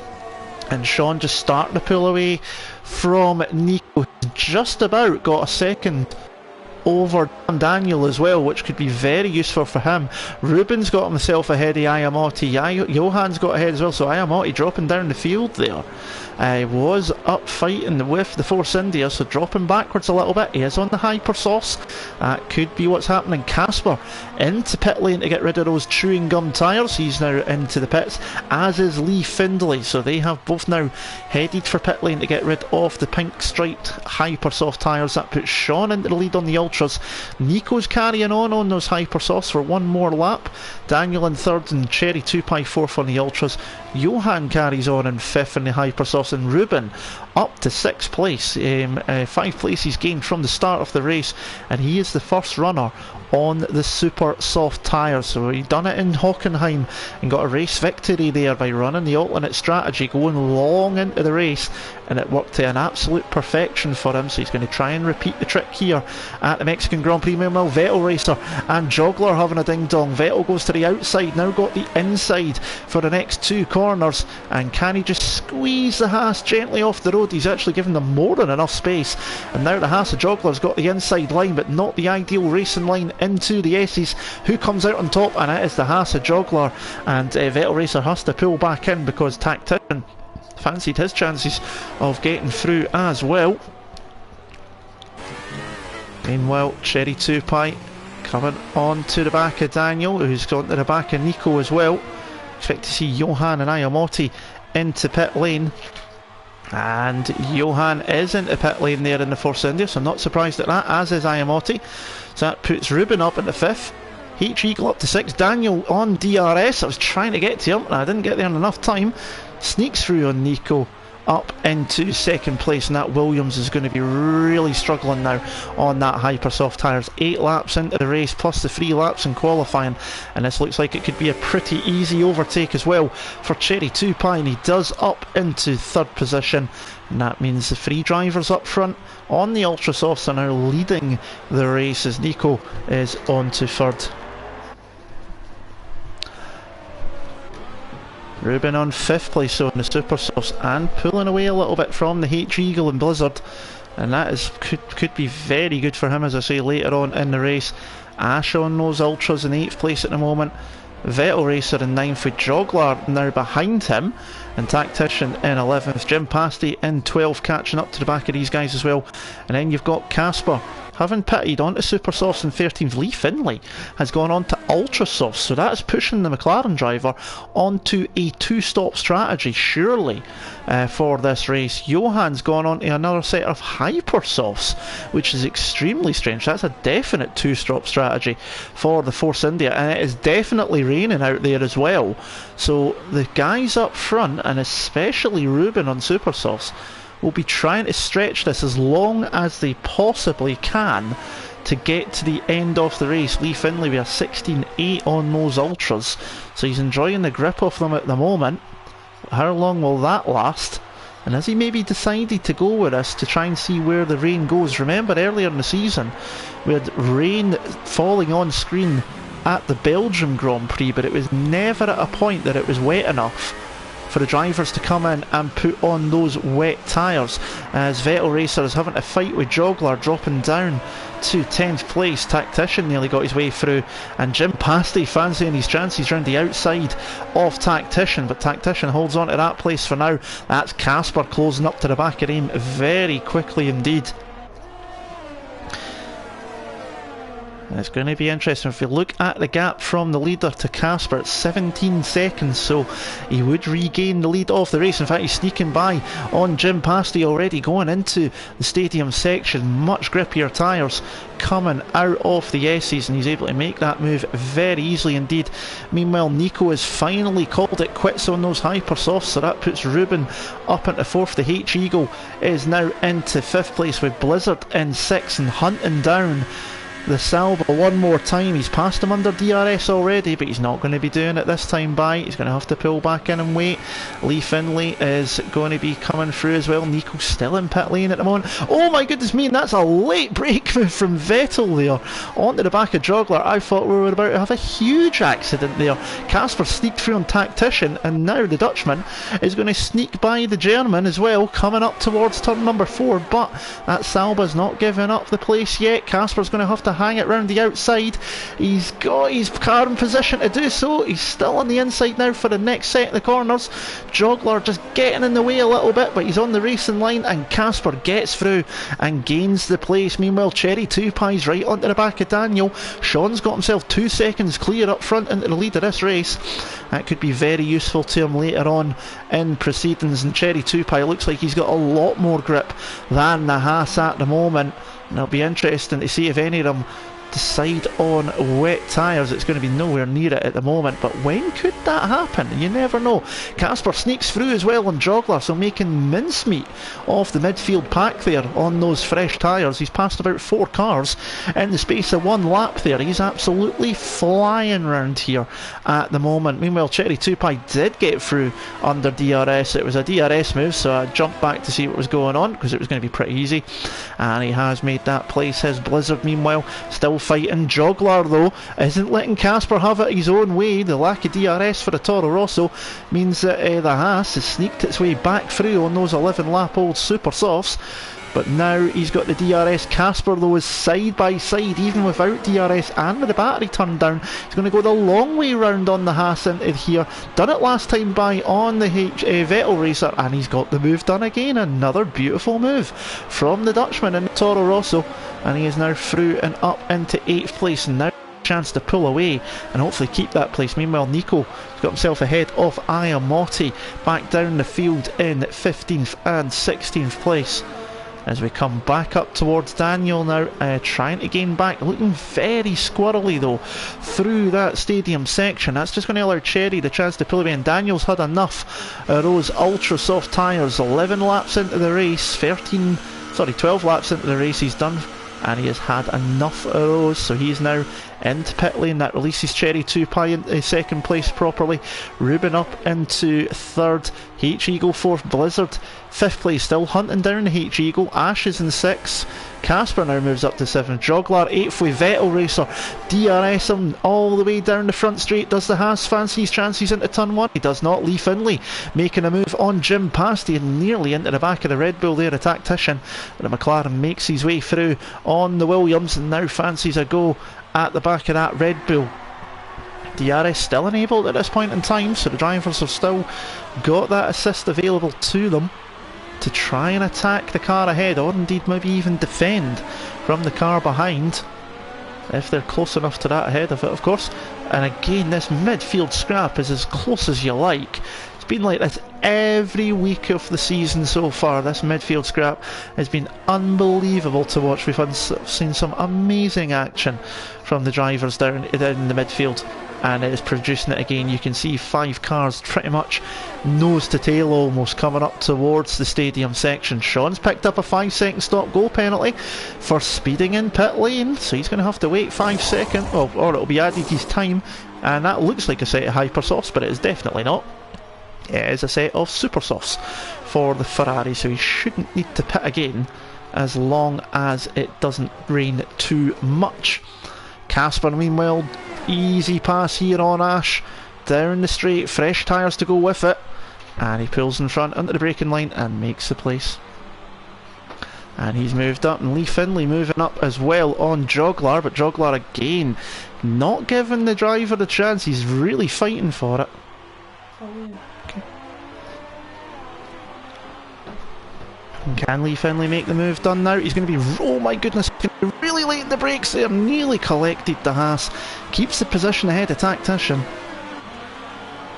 and Sean just starting to pull away from Nico. Just about got a second over Daniel as well, which could be very useful for him. Ruben's got himself ahead of Ayamotti. Johan's got ahead as well, so Ayamotti dropping down the field there. Was up fighting with the Force India, so dropping backwards a little bit. He is on the Hypersauce. That could be what's happening. Casper into pit lane to get rid of those chewing gum tyres. He's now into the pits, as is Lee Findlay, so they have both now headed for pit lane to get rid of the pink striped Hypersoft tyres. That puts Sean into the lead on the Ultras. Nico's carrying on those Hypersofts for one more lap. Daniel in third and Cherry Tupai fourth on the Ultras. Johan carries on in fifth in the Hypersofts, and Ruben up to sixth place. 5 places gained from the start of the race, and he is the first runner on the super soft tyres. So he done it in Hockenheim and got a race victory there by running the alternate strategy, going long into the race, and it worked to an absolute perfection for him. So he's going to try and repeat the trick here at the Mexican Grand Prix. Meanwhile, Vettel Racer and Jogler having a ding dong. Vettel goes to the outside, now got the inside for the next two corners, and can he just squeeze the Haas gently off the road? He's actually given them more than enough space, and now the Haas of Jogler's got the inside line, but not the ideal racing line into the S's. Who comes out on top? And it is the Haas of Jogler, and Vettel Racer has to pull back in because Tactician fancied his chances of getting through as well. Meanwhile, Cherry Tupai coming on to the back of Daniel, who's gone to the back of Nico as well. Expect to see Johan and Ayamotti into pit lane, and Johan is into pit lane there in the Force India, so I'm not surprised at that, as is Ayamotti. So that puts Ruben up into fifth, H-Eagle up to sixth, Daniel on DRS. I was trying to get to him and I didn't get there in enough time. Sneaks through on Nico up into second place, and that Williams is going to be really struggling now on that Hypersoft tyres. 8 laps into the race plus the 3 laps in qualifying, and this looks like it could be a pretty easy overtake as well for Cherry Tupai, and he does up into third position, and that means the 3 drivers up front on the Ultrasofts are now leading the race as Nico is on to third. Ruben on 5th place so in the Super Softs, and pulling away a little bit from the H-Eagle and Blizzard, and that is could be very good for him, as I say, later on in the race. Ash on those Ultras in 8th place at the moment. Vettel Racer in 9th with Joglar now behind him, and Tactician in 11th. Jim Pasty in 12th, catching up to the back of these guys as well. And then you've got Casper having pitted onto Super Softs in 13th. Lee Finlay has gone on to Ultra Softs, so that is pushing the McLaren driver onto a 2-stop strategy, surely, for this race. Johan's gone on to another set of Hyper Softs, which is extremely strange. That's a definite 2-stop strategy for the Force India, and it is definitely raining out there as well. So the guys up front, and especially Ruben on Super Softs, will be trying to stretch this as long as they possibly can to get to the end of the race. Lee Finlay with a 16.8 on those Ultras, so he's enjoying the grip of them at the moment. How long will that last? And has he maybe decided to go with us to try and see where the rain goes? Remember earlier in the season we had rain falling on screen at the Belgium Grand Prix, but it was never at a point that it was wet enough for the drivers to come in and put on those wet tyres, as Vettel Racer is having to fight with Joggler, dropping down to 10th place. Tactician nearly got his way through, and Jim Pasty fancying his chances round the outside of Tactician, but Tactician holds on to that place for now. That's Casper closing up to the back of him very quickly indeed. It's going to be interesting. If you look at the gap from the leader to Casper, it's 17 seconds, so he would regain the lead of the race. In fact, he's sneaking by on Jim Pasty already going into the stadium section. Much grippier tyres coming out of the S's, and he's able to make that move very easily indeed. Meanwhile, Nico has finally called it quits on those hypersofts, so that puts Ruben up into 4th. The H-Eagle is now into 5th place, with Blizzard in 6th and hunting down the Salba one more time. He's passed him under DRS already, but he's not going to be doing it this time by. He's going to have to pull back in and wait. Lee Finlay is going to be coming through as well. Nico's still in pit lane at the moment. Oh my goodness me, and that's a late brake move from Vettel there onto the back of Joggler. I thought we were about to have a huge accident there. Casper sneaked through on Tactician, and now the Dutchman is going to sneak by the German as well, coming up towards turn number 4, but that Salba's not giving up the place yet. Casper's going to have to hang it round the outside. He's got his car in position to do so. He's still on the inside now for the next set of the corners. Joggler just getting in the way a little bit, but he's on the racing line, and Casper gets through and gains the place. Meanwhile, Cherry 2 Pies right onto the back of Daniel. Sean's got himself 2 seconds clear up front into the lead of this race. That could be very useful to him later on in proceedings, and Cherry 2 Pie looks like he's got a lot more grip than the Haas at the moment. And it'll be interesting to see if any of them decide on wet tyres. It's going to be nowhere near it at the moment, but when could that happen? You never know. Casper sneaks through as well on Joggler, so making mincemeat of the midfield pack there on those fresh tyres. He's passed about 4 cars in the space of 1 lap there. He's absolutely flying round here at the moment. Meanwhile, Cherry 2 Pie did get through under DRS. It was a DRS move, so I jumped back to see what was going on, because it was going to be pretty easy, and he has made that place. His Blizzard meanwhile still fighting. Joggler though isn't letting Casper have it his own way. The lack of DRS for the Toro Rosso means that the Haas has sneaked its way back through on those 11 lap old super softs, but now he's got the DRS. Casper though is side by side, even without DRS and with the battery turned down. He's going to go the long way round on the Haas into here. Done it last time by on the Vettel Racer, and he's got the move done again. Another beautiful move from the Dutchman in the Toro Rosso, and he is now through and up into 8th place, and now chance to pull away and hopefully keep that place. Meanwhile, Nico has got himself ahead of Ayamotti back down the field in 15th and 16th place. As we come back up towards Daniel now, trying to gain back, looking very squirrely though through that stadium section. That's just going to allow Cherry the chance to pull away, and Daniel's had enough of those ultra soft tyres. 11 laps into the race, 12 laps into the race he's done, and he has had enough of those, so he's now into pit lane. That releases Cherry 2 Pie into 2nd place properly. Ruben up into 3rd, H-Eagle 4th, Blizzard 5th place, still hunting down the H-Eagle. Ash is in 6th. Casper now moves up to 7th. Joggler 8th with Vettel Racer. DRS him all the way down the front straight. Does the Haas fancy his chances into turn 1? He does not. Lee Finlay making a move on Jim Pasty and nearly into the back of the Red Bull there, a Tactician. But the McLaren makes his way through on the Williams and now fancies a go at the back of that Red Bull. DRS still enabled at this point in time, so the drivers have still got that assist available to them to try and attack the car ahead, or indeed maybe even defend from the car behind, if they're close enough to that ahead of it, of course. And again, this midfield scrap is as close as you like. It's been like this every week of the season so far. This midfield scrap has been unbelievable to watch. We've seen some amazing action from the drivers down in the midfield, and it is producing it again. You can see 5 cars pretty much nose to tail almost coming up towards the stadium section. Sean's picked up a 5-second stop go penalty for speeding in pit lane, so he's going to have to wait 5 seconds, or it'll be added his time, and that looks like a set of hypersofts, but it is definitely not. It is a set of super softs for the Ferrari, so he shouldn't need to pit again as long as it doesn't rain too much. Casper meanwhile, easy pass here on Ash down the straight, fresh tyres to go with it, And he pulls in front onto the braking line and makes the place. And he's moved up, and Lee Finlay moving up as well on Joglar, but Joglar again not giving the driver the chance. He's really fighting for it. Okay. Can Lee Finlay make the move done now? He's going to be, oh my goodness, really late in the brakes there, nearly collected the Haas. Keeps the position ahead of Tactician.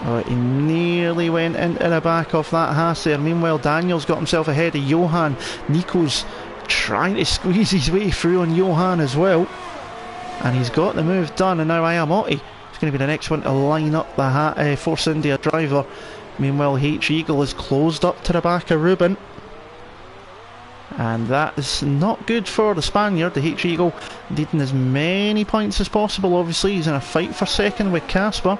Oh, he nearly went into the back of that Haas there. Meanwhile, Daniel's got himself ahead of Johan. Nico's trying to squeeze his way through on Johan as well. And he's got the move done, and now Ayamotti is going to be the next one to line up the Force India driver. Meanwhile, H-Eagle is closed up to the back of Ruben. And that is not good for the Spaniard. The H-Eagle needing as many points as possible. Obviously, he's in a fight for second with Casper.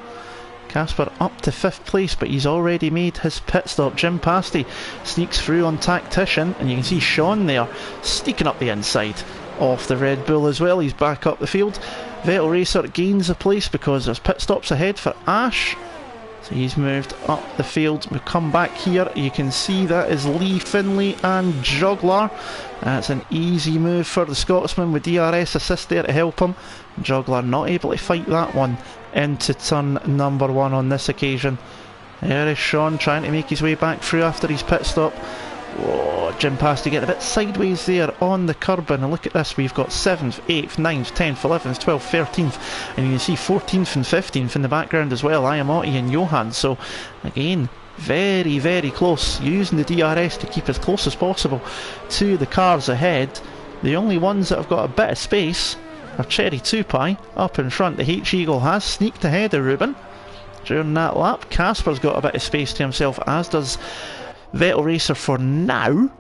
Casper up to 5th place, but he's already made his pit stop. Jim Pasty sneaks through on Tactician, and you can see Sean there sneaking up the inside of the Red Bull as well. He's back up the field. Vettel Racer gains a place because there's pit stops ahead for Ash. So he's moved up the field. We come back here, you can see that is Lee Finlay and Joglar. That's an easy move for the Scotsman with DRS assist there to help him. Joglar not able to fight that one into turn number 1 on this occasion. There is Sean trying to make his way back through after his pit stop. Oh, Jim Pasty getting a bit sideways there on the curb, and look at this, we've got 7th, 8th, 9th, 10th, 11th, 12th, 13th, and you can see 14th and 15th in the background as well, Ayamotti and Johan. So again, very, very close, using the DRS to keep as close as possible to the cars ahead. The only ones that have got a bit of space are Cherry Tupai up in front. The H-Eagle has sneaked ahead of Ruben during that lap. Casper's got a bit of space to himself, as does Vettel Racer for now,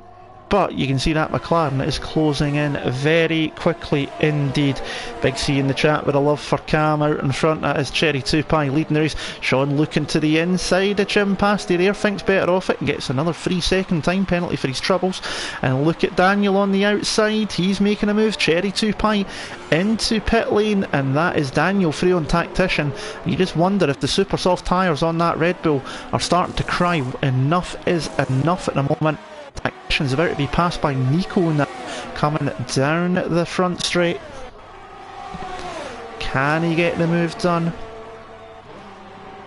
but you can see that McLaren is closing in very quickly indeed. Big C in the chat with a love for Cam out in front. That is Cherry Tupai leading the race. Sean looking to the inside of Jim Pasty there, thinks better off it and gets another 3-second time penalty for his troubles. And look at Daniel on the outside, he's making a move. Cherry Tupai into pit lane, and that is Daniel through on Tactician. You just wonder if the super soft tyres on that Red Bull are starting to cry enough is enough at the moment. Tactician's about to be passed by Nico now, coming down the front straight. Can he get the move done?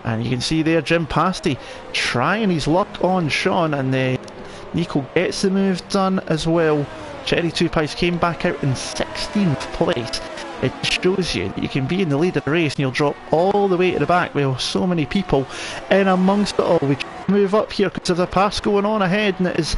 And you can see there Jim Pasty trying his luck on Sean, and Nico gets the move done as well. Cherry Tupais came back out in 16th place. It shows you that you can be in the lead of the race and you'll drop all the way to the back with so many people in amongst it all. We move up here because there's a pass going on ahead, and it is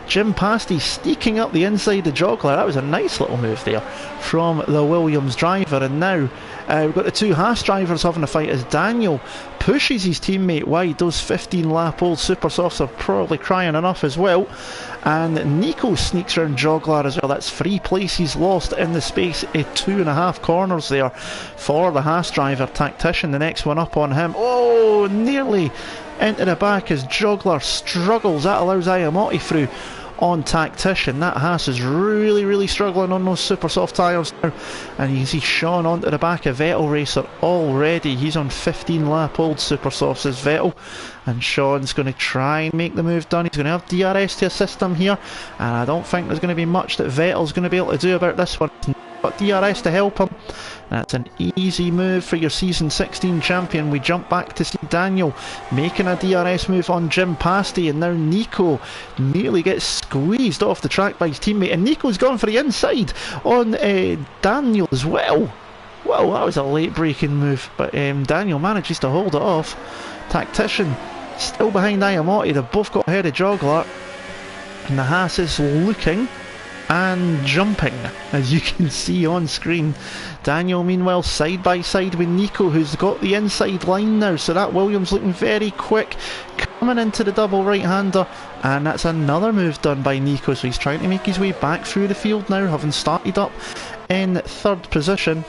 Jim Pasty sneaking up the inside of Jogler. That was a nice little move there from the Williams driver. And now we've got the two Haas drivers having a fight as Daniel pushes his teammate wide. Those 15-lap-old super softs are probably crying enough as well. And Nico sneaks around Joglar as well. That's 3 places lost in the space of 2.5 corners there for the Haas driver. Tactician, the next one up on him. Oh, nearly into the back as Joglar struggles. That allows Ayamotti through on Tactician. That Haas is really, really struggling on those super soft tyres now. And you can see Sean onto the back of Vettel Racer already. He's on 15-lap-old super softs as Vettel. And Sean's going to try and make the move done. He's going to have DRS to assist him here. And I don't think there's going to be much that Vettel's going to be able to do about this one. He's got DRS to help him. That's an easy move for your Season 16 champion. We jump back to see Daniel making a DRS move on Jim Pasty, and now Nico nearly gets squeezed off the track by his teammate, and Nico's gone for the inside on Daniel as well. Well, that was a late braking move, but Daniel manages to hold it off. Tactician still behind Ayamotti. They've both got ahead of Jogler, and the Haas is looking and jumping, as you can see on screen. Daniel meanwhile side by side with Nico, who's got the inside line now, so that Williams looking very quick, coming into the double right hander, and that's another move done by Nico. So he's trying to make his way back through the field now, having started up in 3rd position.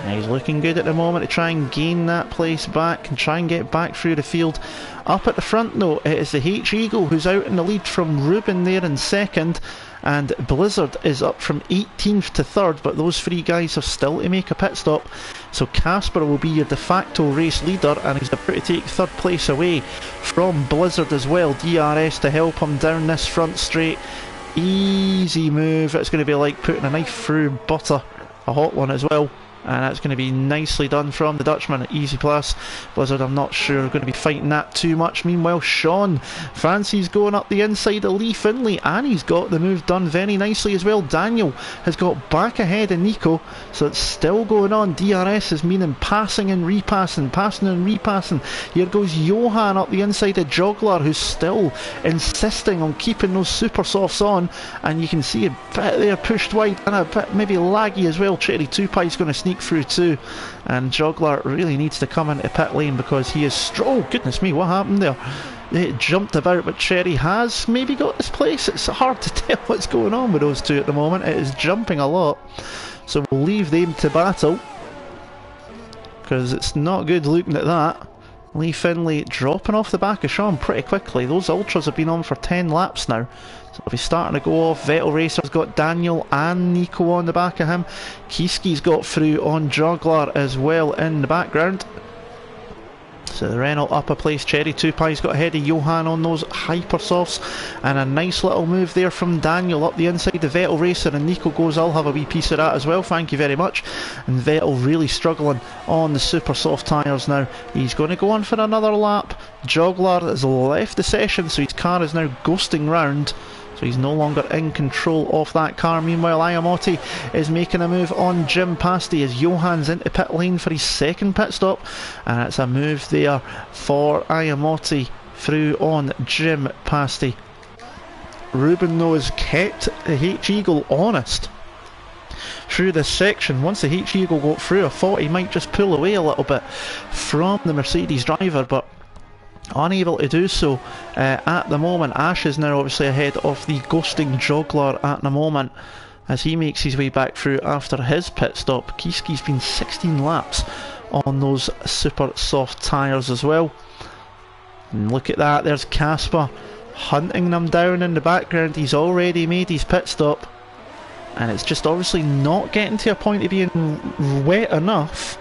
And he's looking good at the moment to try and gain that place back and try and get back through the field. Up at the front though, it is the H-Eagle who's out in the lead from Ruben there in 2nd. and Blizzard is up from 18th to 3rd, but those three guys have still to make a pit stop. So Casper will be your de facto race leader, and he's about to take 3rd place away from Blizzard as well. DRS to help him down this front straight. Easy move. It's going to be like putting a knife through butter, a hot one as well. And that's going to be nicely done from the Dutchman. Easy plus. Blizzard, I'm not sure, going to be fighting that too much. Meanwhile, Sean fancies going up the inside of Lee Finlay, and he's got the move done very nicely as well. Daniel has got back ahead of Nico, so it's still going on. DRS is meaning passing and repassing, passing and repassing. Here goes Johan up the inside of Joggler, who's still insisting on keeping those super softs on, and you can see a bit there pushed wide and a bit maybe laggy as well. Cherry 2Pie's going to sneak through too, and Joggler really needs to come into pit lane because he is oh goodness me, what happened there? It jumped about, but Cherry has maybe got his place. It's hard to tell what's going on with those two at the moment. It is jumping a lot, so we'll leave them to battle because it's not good looking at that. Lee Finlay dropping off the back of Sean pretty quickly. Those ultras have been on for 10 laps now, so they'll be starting to go off. Vettel Racer's got Daniel and Nico on the back of him. Kiski's got through on Joggler as well in the background. So the Renault up a place. Cherry 2Pie's got ahead of Johan on those hyper softs, and a nice little move there from Daniel up the inside of Vettel Racer, and Nico goes, I'll have a wee piece of that as well, thank you very much. And Vettel really struggling on the super soft tyres now. He's going to go on for another lap. Joggler has left the session, so his car is now ghosting round, so he's no longer in control of that car. Meanwhile, Ayamotti is making a move on Jim Pasty as Johan's into pit lane for his 2nd pit stop, and it's a move there for Ayamotti through on Jim Pasty. Ruben though has kept the H-Eagle honest through this section. Once the H-Eagle got through, I thought he might just pull away a little bit from the Mercedes driver, but unable to do so at the moment. Ash is now obviously ahead of the ghosting Joggler at the moment as he makes his way back through after his pit stop. Kiski's been 16 laps on those super soft tyres as well. And look at that, there's Casper hunting them down in the background. He's already made his pit stop, and it's just obviously not getting to a point of being wet enough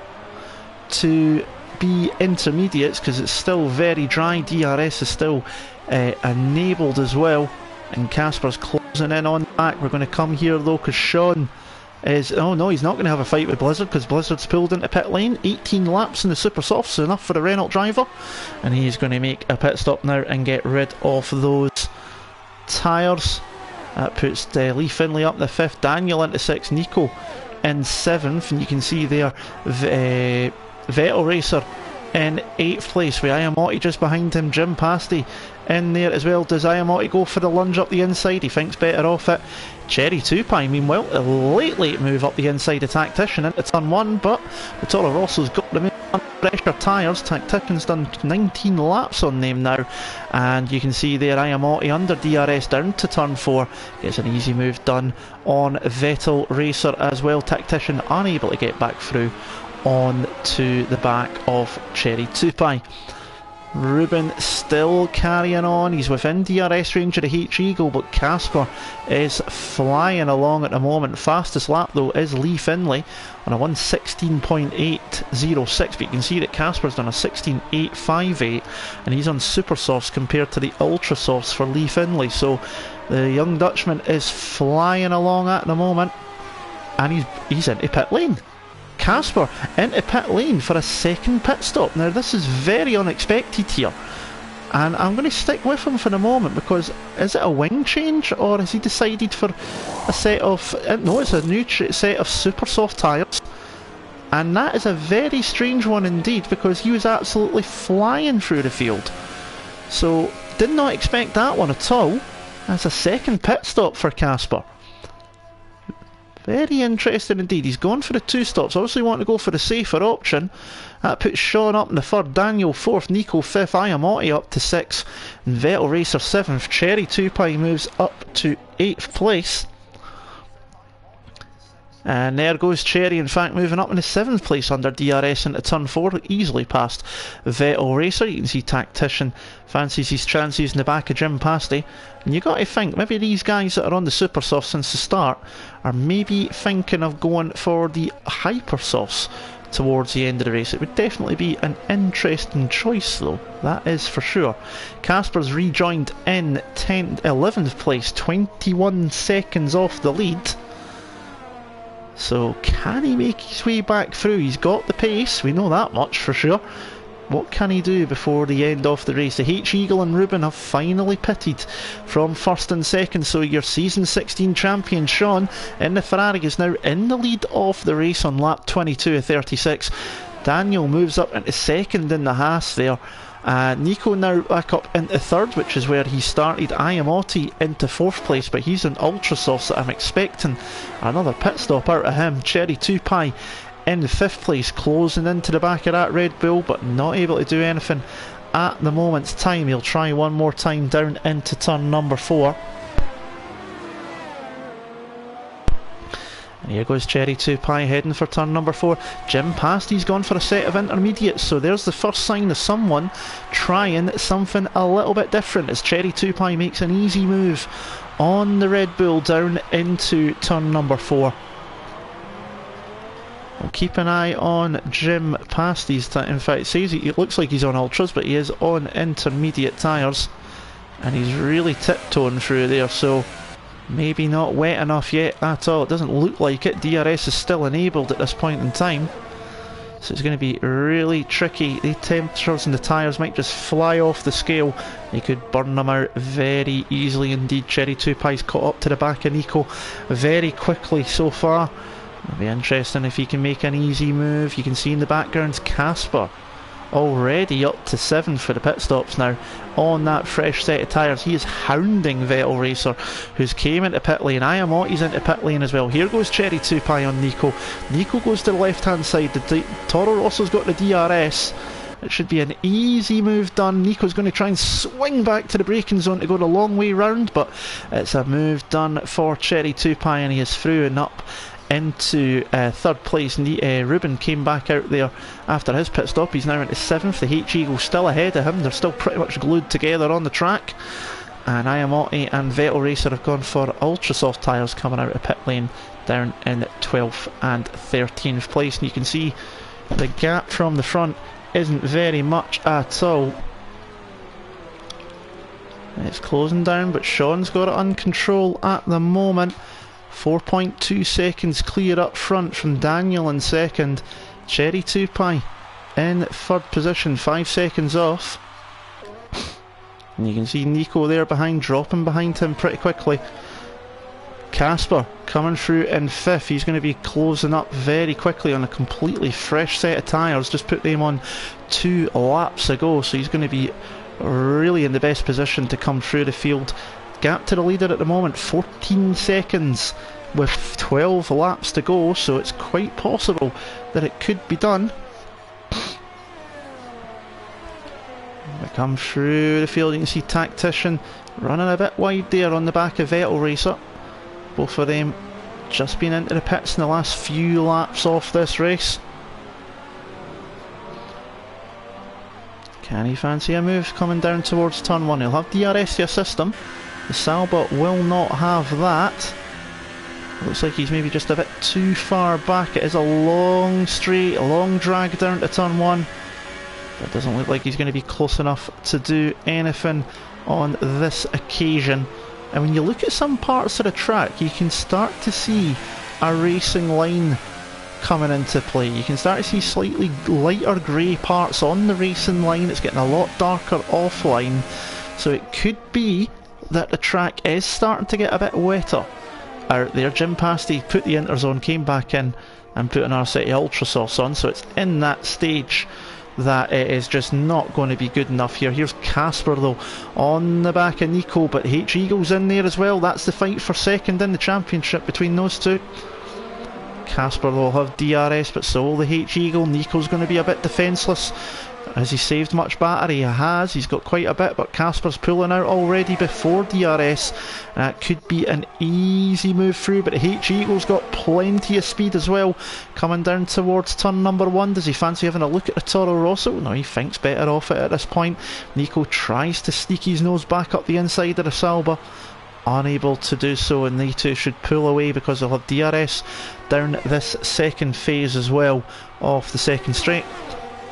to be intermediates because it's still very dry. DRS is still enabled as well, and Casper's closing in on back. We're going to come here though because Sean is, oh no, he's not going to have a fight with Blizzard because Blizzard's pulled into pit lane. 18 laps in the super softs, enough for the Renault driver, and he's going to make a pit stop now and get rid of those tyres. That puts Lee Finlay up the 5th, Daniel into 6th, Nico in 7th, and you can see there Vettel Racer in 8th place with Ayamotti just behind him. Jim Pasty in there as well. Does Ayamotti go for the lunge up the inside? He thinks better off it. Cherry 2Pie meanwhile, a late move up the inside of Tactician into turn 1, but the Toro Rosso's got the pressure tyres. Tactician's done 19 laps on them now, and you can see there Ayamotti under DRS down to turn 4 gets an easy move done on Vettel Racer as well. Tactician unable to get back through on to the back of Cherry 2Pie. Ruben still carrying on, he's within DRS range of the H-Eagle, but Casper is flying along at the moment. Fastest lap though is Lee Finlay on a 1:16.806, but you can see that Casper's done a 16.858 and he's on super softs compared to the ultra softs for Lee Finlay, so the young Dutchman is flying along at the moment, and he's into pit lane. Casper into pit lane for a 2nd pit stop. Now this is very unexpected here, and I'm going to stick with him for the moment because is it a wing change or has he decided for a set of, no, it's a new set of super soft tyres, and that is a very strange one indeed because he was absolutely flying through the field, so did not expect that one at all. That's a 2nd pit stop for Casper. Very interesting indeed. He's gone for the 2 stops, obviously wanting to go for the safer option. That puts Sean up in the 3rd, Daniel 4th, Nico 5th, Ayamotti up to 6th, and Vettel Racer 7th. Cherry 2Pie moves up to 8th place. And there goes Cherry, in fact, moving up in the 7th place under DRS into turn 4, easily past Vettel Racer. You can see Tactician fancies his chances in the back of Jim Pasty. And you got to think, maybe these guys that are on the Super Softs since the start are maybe thinking of going for the Hyper Softs towards the end of the race. It would definitely be an interesting choice though, that is for sure. Casper's rejoined in 11th place, 21 seconds off the lead. So can he make his way back through? He's got the pace, we know that much for sure. What can he do before the end of the race? The H-Eagle and Ruben have finally pitted from 1st and 2nd, so your season 16 champion Sean in the Ferrari is now in the lead of the race on lap 22 of 36. Daniel moves up into 2nd in the Haas there. Nico now back up into 3rd, which is where he started. Ayamotti into 4th place, but he's in Ultrasoft, so I'm expecting another pit stop out of him. Cherry 2Pi in 5th place, closing into the back of that Red Bull, but not able to do anything at the moment's time. He'll try one more time down into turn number 4. And here goes Cherry 2Pi heading for turn number 4. Jim Pasty's gone for a set of intermediates, so there's the first sign of someone trying something a little bit different as Cherry 2Pi makes an easy move on the Red Bull down into turn number 4. We'll keep an eye on Jim Pasty's in fact, it says it looks like he's on ultras, but he is on intermediate tyres, and he's really tiptoeing through there, so maybe not wet enough yet at all. It doesn't look like it. DRS is still enabled at this point in time, so it's going to be really tricky. The temperatures in the tyres might just fly off the scale. He could burn them out very easily indeed. Cherry 2Pi's caught up to the back of Nico very quickly so far. It'll be interesting if he can make an easy move. You can see in the background Casper already up to 7th for the pit stops now on that fresh set of tyres. He is hounding Vettel Racer, who's came into pit lane. Ayamotti's into pit lane as well. Here goes Cherry 2Pi on Nico. Nico goes to the left hand side. The Toro Rosso's got the DRS. It should be an easy move done. Nico's going to try and swing back to the braking zone to go the long way round, but it's a move done for Cherry 2Pi, and he is through and up into 3rd place. Ruben came back out there after his pit stop. He's now into 7th. The H-Eagle still ahead of him. They're still pretty much glued together on the track, and Ayamotti and Vettel Racer have gone for Ultrasoft tyres coming out of pit lane down in 12th and 13th place, and you can see the gap from the front isn't very much at all. It's closing down, but Sean's got it under control at the moment. 4.2 seconds clear up front from Daniel in 2nd. Cherry 2Pi in 3rd position, 5 seconds off. And you can see Nico there behind, dropping behind him pretty quickly. Casper coming through in 5th. He's going to be closing up very quickly on a completely fresh set of tyres. Just put them on 2 laps ago, so he's going to be really in the best position to come through the field. Gap to the leader at the moment, 14 seconds with 12 laps to go, so it's quite possible that it could be done. We come through the field, you can see Tactician running a bit wide there on the back of Vettel Racer. Both of them just been into the pits in the last few laps off this race. Can he fancy a move coming down towards turn 1? He'll have DRS to assist him. The Salbot will not have that. Looks like he's maybe just a bit too far back. It is a long straight, a long drag down to turn 1. But it doesn't look like he's going to be close enough to do anything on this occasion. And when you look at some parts of the track, you can start to see a racing line coming into play. You can start to see slightly lighter grey parts on the racing line. It's getting a lot darker offline. So it could be that the track is starting to get a bit wetter out there. Jim Pasty put the interzone, came back in and put another set of Ultrasofts on, so it's in that stage that it is just not going to be good enough here. Here's Casper though on the back of Nico, but H-Eagle's in there as well. That's the fight for 2nd in the championship between those two. Casper will have DRS, but so will the H-Eagle. Nico's going to be a bit defenceless Has he saved much battery? He has. He's got quite a bit, but Casper's pulling out already before DRS. That could be an easy move through, but H-Eagle's got plenty of speed as well. Coming down towards turn number 1. Does he fancy having a look at the Toro Rosso? No, he thinks better off it at this point. Nico tries to sneak his nose back up the inside of the Sauber. Unable to do so, and they two should pull away because they'll have DRS down this second phase as well of the second straight.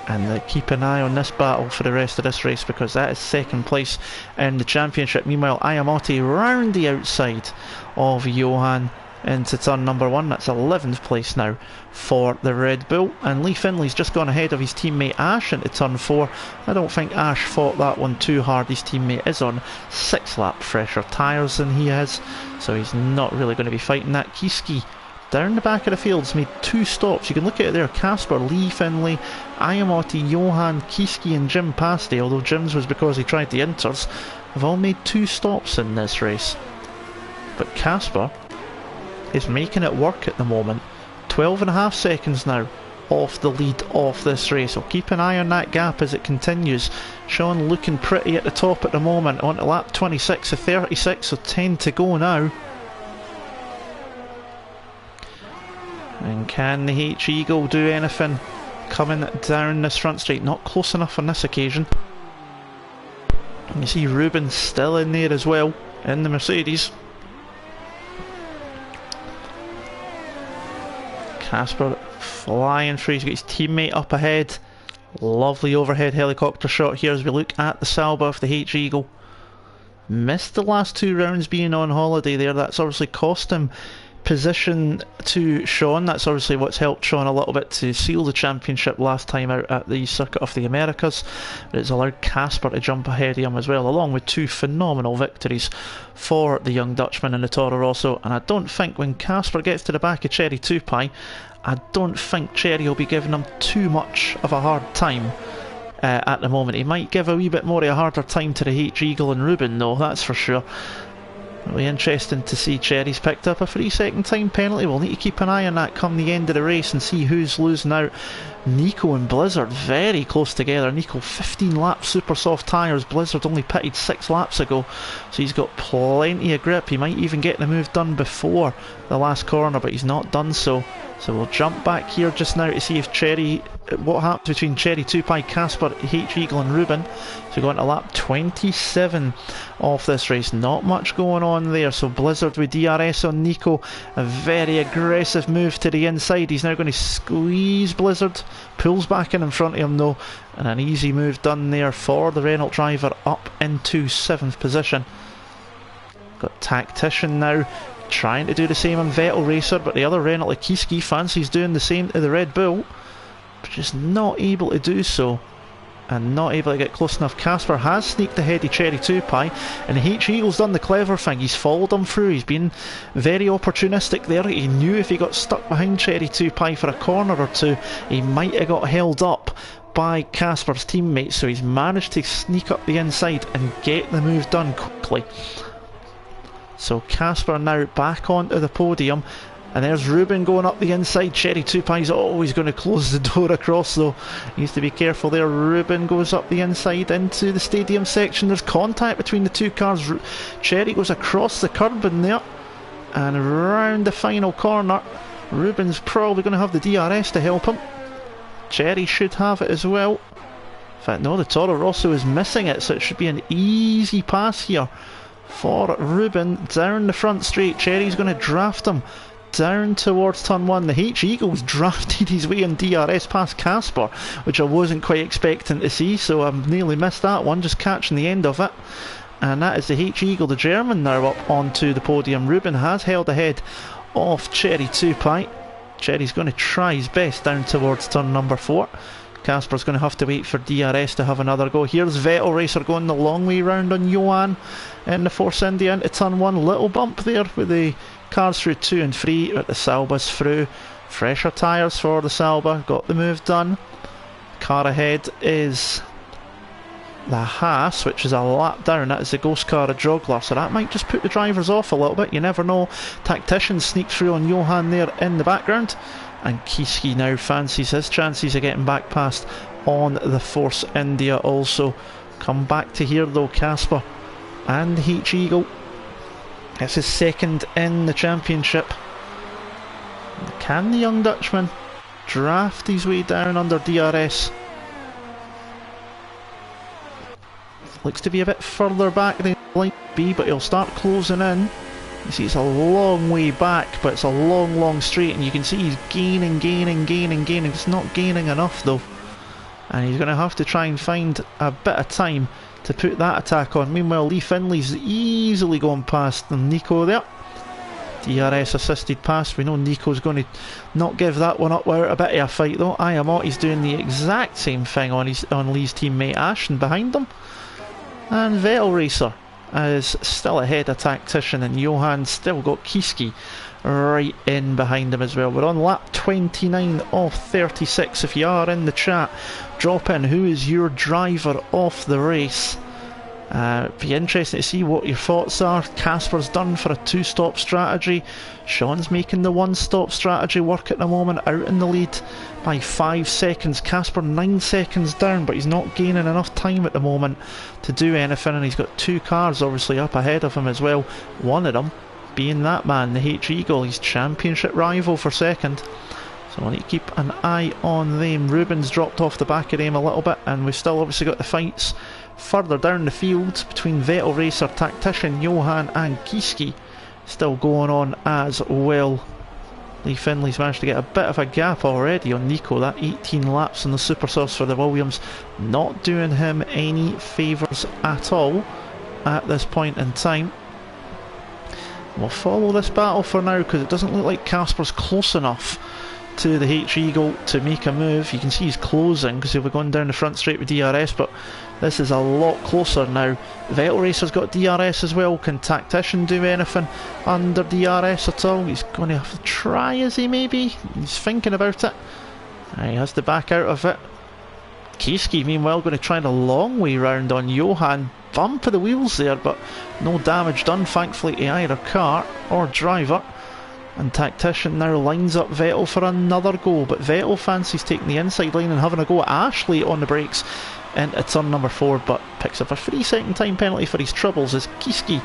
And keep an eye on this battle for the rest of this race, because that is second place in the championship. Meanwhile, Ayamote round the outside of Johan into turn number 1. That's 11th place now for the Red Bull. And Lee Finley's just gone ahead of his teammate Ash into turn 4. I don't think Ash fought that one too hard. His teammate is on 6 lap fresher tyres than he is, so he's not really going to be fighting that. Kiski down the back of the field's made 2 stops. You can look at it there. Casper, Lee Finley, Ayamote, Johan, Kiski and Jim Pasty, although Jim's was because he tried the inters, have all made 2 stops in this race. But Casper is making it work at the moment. 12.5 seconds now off the lead of this race. So keep an eye on that gap as it continues. Sean looking pretty at the top at the moment. On to lap 26 of 36, so 10 to go now. And can the H-Eagle do anything coming down this front straight? Not close enough on this occasion. And you see Ruben still in there as well, in the Mercedes. Casper flying through, he's got his teammate up ahead. Lovely overhead helicopter shot here as we look at the Sauber of the H-Eagle. Missed the last 2 rounds being on holiday there. That's obviously cost him position to Sean. That's obviously what's helped Sean a little bit to seal the championship last time out at the Circuit of the Americas, but it's allowed Casper to jump ahead of him as well, along with 2 phenomenal victories for the young Dutchman in the Toro Rosso. And I don't think when Casper gets to the back of Cherry Tupai, I don't think Cherry will be giving him too much of a hard time at the moment. He might give a wee bit more of a harder time to the H-Eagle and Ruben though, that's for sure. It'll be interesting to see. Cherry's picked up a 3-second time penalty. We'll need to keep an eye on that come the end of the race and see who's losing out. Nico and Blizzard very close together. Nico 15 laps super soft tyres. Blizzard only pitted 6 laps ago, so he's got plenty of grip. He might even get the move done before the last corner, but he's not done so. So we'll jump back here just now to see if what happens between Cherry Tupai, Casper, H-Eagle and Ruben. So we're going to lap 27 of this race. Not much going on there. So Blizzard with DRS on Nico. A very aggressive move to the inside. He's now going to squeeze Blizzard. Pulls back in front of him though. And an easy move done there for the Renault driver up into 7th position. Got Tactician now trying to do the same on Vettel Racer, but the other Renault Kiski fancies doing the same to the Red Bull, but just not able to do so, and not able to get close enough. Casper has sneaked ahead of Cherry Tupai, and H-Eagle's done the clever thing. He's followed him through. He's been very opportunistic there. He knew if he got stuck behind Cherry Tupai for a corner or 2, he might have got held up by Casper's teammates, so he's managed to sneak up the inside and get the move done quickly. So Casper now back onto the podium, and there's Ruben going up the inside. Cherry Tupai's always going to close the door across though. He needs to be careful there. Ruben goes up the inside into the stadium section. There's contact between the 2 cars. Cherry goes across the curb in there, and around the final corner. Ruben's probably going to have the DRS to help him. Cherry should have it as well. In fact, no, the Toro Rosso is missing it, so it should be an easy pass here for Ruben down the front straight. Cherry's going to draft him down towards turn 1. The H-Eagle's drafted his way in DRS past Casper, which I wasn't quite expecting to see, so I've nearly missed that one, just catching the end of it. And that is the H-Eagle, the German, now up onto the podium. Ruben has held ahead of Cherry Tupai. Cherry's going to try his best down towards turn number 4. Casper's going to have to wait for DRS to have another go. Here's Vettel Racer going the long way round on Johan in the Force India into turn 1. Little bump there with the cars through 2 and 3, but the Sauber's through. Fresher tyres for the Sauber, got the move done. Car ahead is the Haas, which is a lap down. That is the ghost car of Jogler, so that might just put the drivers off a little bit, you never know. Tactician sneak through on Johan there in the background, and Kiski now fancies his chances of getting back past on the Force India also. Come back to here though, Casper and H-Eagle. It's his second in the championship. Can the young Dutchman draft his way down under DRS? Looks to be a bit further back than he'd like to be, but he'll start closing in. You see it's a long way back, but it's a long straight, and you can see he's gaining. It's not gaining enough though, and he's going to have to try and find a bit of time to put that attack on. Meanwhile, Lee Finley's easily going past Nico there. DRS assisted pass. We know Nico's going to not give that one up without a bit of a fight though. Ayamoti's doing the exact same thing on Lee's teammate Ashton behind them. And Vettel Racer is still ahead of Tactician, and Johan's still got Kiski right in behind him as well. We're on lap 29 of 36. If you are in the chat, drop in who is your driver of the race. Be interesting to see what your thoughts are. Casper's done for a 2-stop strategy. Sean's making the 1-stop strategy work at the moment, out in the lead by 5 seconds. Casper 9 seconds down, but he's not gaining enough time at the moment to do anything, and he's got 2 cars obviously up ahead of him as well. One of them being that man, the H-Eagle, his championship rival for second. So we'll need to keep an eye on them. Ruben's dropped off the back of them a little bit, and we've still obviously got the fights further down the field between Vettel Racer, Tactician, Johan and Kiski still going on as well. Lee Finley's managed to get a bit of a gap already on Nico. That 18 laps in the super source for the Williams not doing him any favours at all at this point in time. We'll follow this battle for now because it doesn't look like Casper's close enough to the H-Eagle to make a move. You can see he's closing because he'll be going down the front straight with DRS, but this is a lot closer now. Vettel Racer's got DRS as well. Can Tactician do anything under DRS at all? He's going to have to try, is he maybe? He's thinking about it. He has to back out of it. Kiski meanwhile going to try the long way round on Johan. Bump of the wheels there, but no damage done thankfully to either car or driver. And Tactician now lines up Vettel for another go, but Vettel fancies taking the inside line and having a go at Ashley on the brakes into turn number 4, but picks up a 3-second time penalty for his troubles as Kiski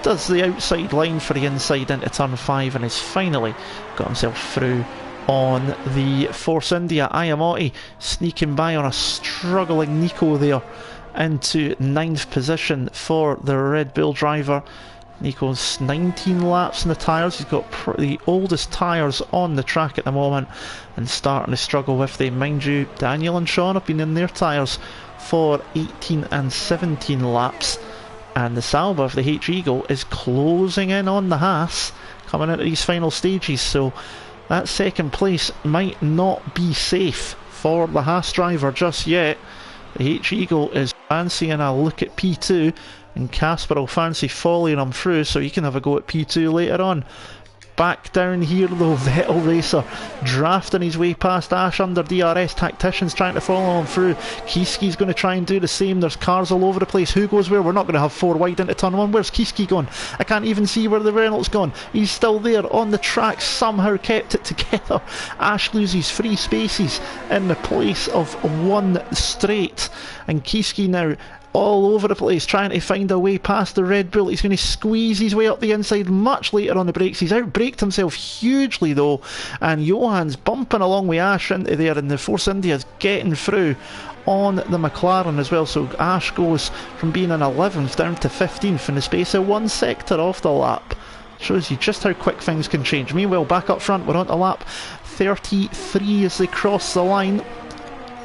does the outside line for the inside into turn 5 and has finally got himself through on the Force India. Ayamoti sneaking by on a struggling Nico there into 9th position for the Red Bull driver. Nico's 19 laps in the tyres. He's got the oldest tyres on the track at the moment and starting to struggle with them. Mind you, Daniel and Sean have been in their tyres for 18 and 17 laps, and the Salva of the H-Eagle is closing in on the Haas coming into these final stages, so that second place might not be safe for the Haas driver just yet. The H-Eagle is fancying a look at P2, and Casper will fancy following him through so he can have a go at P2 later on. Back down here though, Vettel Racer drafting his way past Ash under DRS. Tactician's trying to follow him through. Kiski's going to try and do the same. There's cars all over the place. Who goes where? We're not going to have 4 wide into turn 1. Where's Kiski gone? I can't even see where the Reynolds gone. He's still there on the track, somehow kept it together. Ash loses 3 spaces in the place of 1 straight, and Kiski now all over the place trying to find a way past the Red Bull. He's going to squeeze his way up the inside much later on the brakes. He's outbraked himself hugely though, and Johan's bumping along with Ash into there, and the Force India's getting through on the McLaren as well, so Ash goes from being in 11th down to 15th in the space of 1 sector off the lap. Shows you just how quick things can change. Meanwhile, back up front, we're on to lap 33 as they cross the line,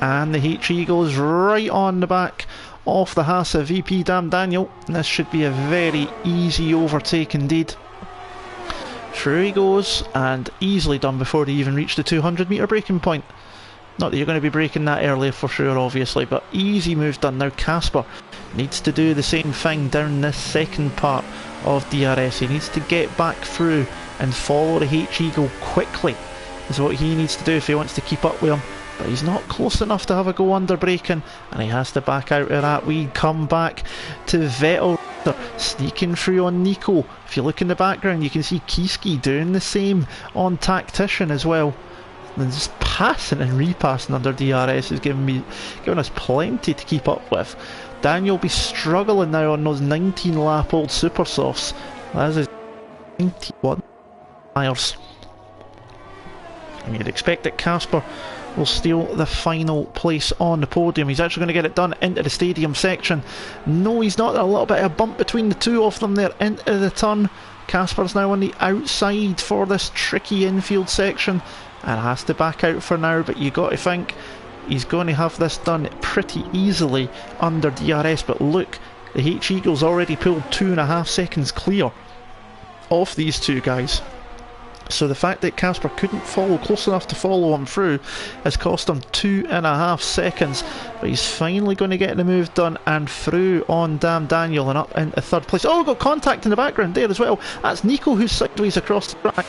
and the H-Eagle is right on the back off the Haas of VP Dan Daniel. This should be a very easy overtake indeed. Through he goes, and easily done before they even reach the 200 metre braking point. Not that you're going to be braking that early for sure obviously, but easy move done. Now Casper needs to do the same thing down this second part of DRS. He needs to get back through and follow the H-Eagle quickly is what he needs to do if he wants to keep up with him. But he's not close enough to have a go under braking, and he has to back out of that. We come back to Vettel sneaking through on Nico. If you look in the background you can see Kiski doing the same on Tactician as well. And just passing and repassing under DRS is giving us plenty to keep up with. Daniel will be struggling now on those 19 lap old super softs. That is 91 tyres. And you'd expect that Casper will steal the final place on the podium. He's actually going to get it done into the stadium section. No, he's not. A little bit of a bump between the two of them there into the turn. Casper's now on the outside for this tricky infield section and has to back out for now, but you got to think he's going to have this done pretty easily under DRS. But look, the H-Eagle's already pulled 2.5 seconds clear of these two guys. So the fact that Casper couldn't follow close enough to follow him through has cost him 2.5 seconds. But he's finally going to get the move done and through on Damn Daniel and up into third place. Oh, got contact in the background there as well. That's Nico who's sideways across the track.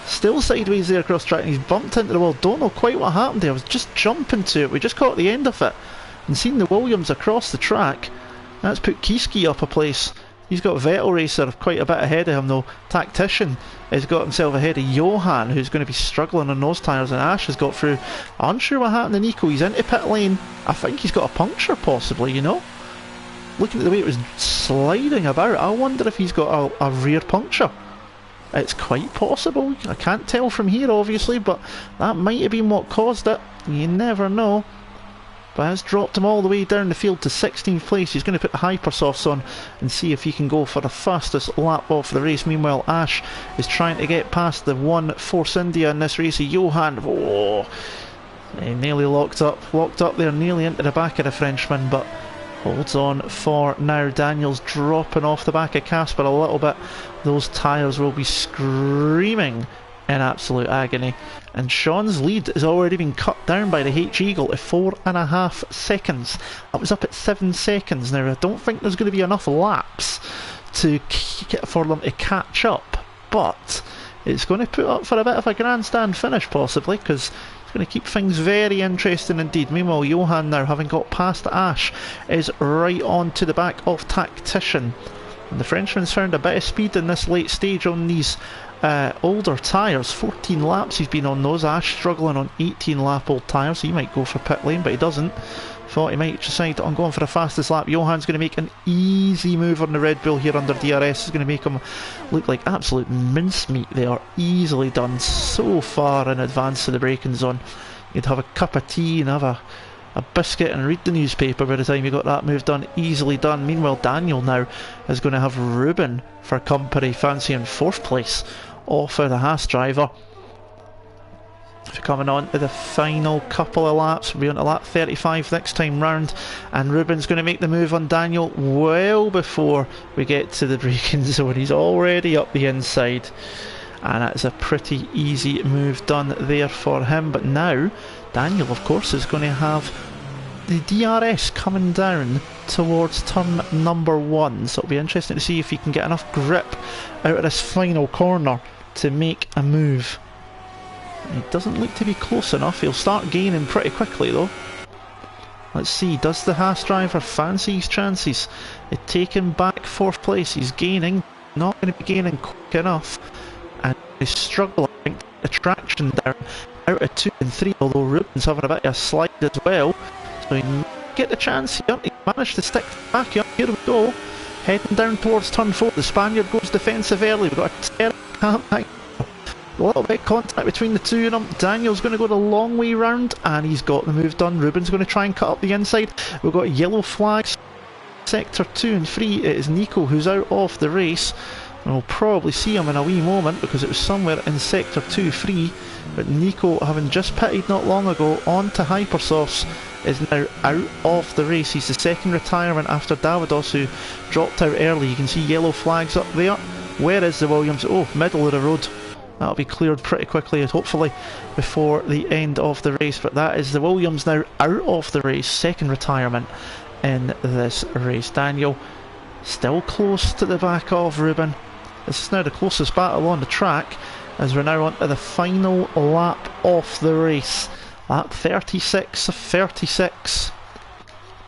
Still sideways there across the track, and he's bumped into the wall. Don't know quite what happened there. I was just jumping to it. We just caught the end of it and seen the Williams across the track. That's put Kieski up a place. He's got Vettel Racer quite a bit ahead of him though. Tactician has got himself ahead of Johan, who's going to be struggling on those tyres, and Ash has got through. Unsure what happened to Nico. He's into pit lane. I think he's got a puncture possibly, you know. Looking at the way it was sliding about, I wonder if he's got a rear puncture. It's quite possible. I can't tell from here obviously, but that might have been what caused it. You never know. But has dropped him all the way down the field to 16th place. He's going to put the Hypersofts on and see if he can go for the fastest lap of the race. Meanwhile, Ash is trying to get past the one Force India in this race. Johan, oh, he nearly locked up there, nearly into the back of the Frenchman, but holds on for now. Daniel's dropping off the back of Casper a little bit. Those tyres will be screaming in absolute agony, and Sean's lead has already been cut down by the H-Eagle to 4.5 seconds. That was up at 7 seconds. Now I don't think there's going to be enough laps for them to catch up, but it's going to put up for a bit of a grandstand finish possibly, because it's going to keep things very interesting indeed. Meanwhile, Johan now, having got past Ash, is right on to the back of Tactician, and the Frenchman's found a bit of speed in this late stage on these older tyres. 14 laps he's been on those. Ash struggling on 18 lap old tyres. He might go for pit lane, but he doesn't. Thought he might decide on going for the fastest lap. Johan's going to make an easy move on the Red Bull here under DRS. Is going to make him look like absolute mincemeat. They are easily done, so far in advance of the braking zone. You'd have a cup of tea and have a biscuit and read the newspaper by the time you got that move done. Easily done. Meanwhile, Daniel now is going to have Ruben for company, fancying 4th place off of the Haas driver. Coming on to the final couple of laps, we'll be on to lap 35 next time round, and Ruben's going to make the move on Daniel well before we get to the braking zone. He's already up the inside, and that's a pretty easy move done there for him. But now Daniel, of course, is going to have the DRS coming down towards turn number 1, so it'll be interesting to see if he can get enough grip out of this final corner to make a move. He doesn't look to be close enough. He'll start gaining pretty quickly though. Let's see, does the Haas driver fancy his chances at taking back 4th place? He's gaining, not going to be gaining quick enough, and he's struggling to get the traction down out of 2 and 3, although Ruben's having a bit of a slide as well, so he might get the chance here. He managed to stick back here. Here we go, heading down towards turn 4. The Spaniard goes defensive early. We've got a little bit of contact between the two of them. Daniel's going to go the long way round, and he's got the move done. Ruben's going to try and cut up the inside. We've got yellow flags. Sector 2 and 3, it is Nico who's out of the race. And we'll probably see him in a wee moment, because it was somewhere in Sector 2-3. But Nico, having just pitted not long ago onto Hypersofts, is now out of the race. He's the second retirement after Davidos, who dropped out early. You can see yellow flags up there. Where is the Williams? Oh, middle of the road. That'll be cleared pretty quickly, hopefully before the end of the race. But that is the Williams now out of the race, second retirement in this race. Daniel still close to the back of Ruben. This is now the closest battle on the track, as we're now on to the final lap of the race. Lap 36 of 36.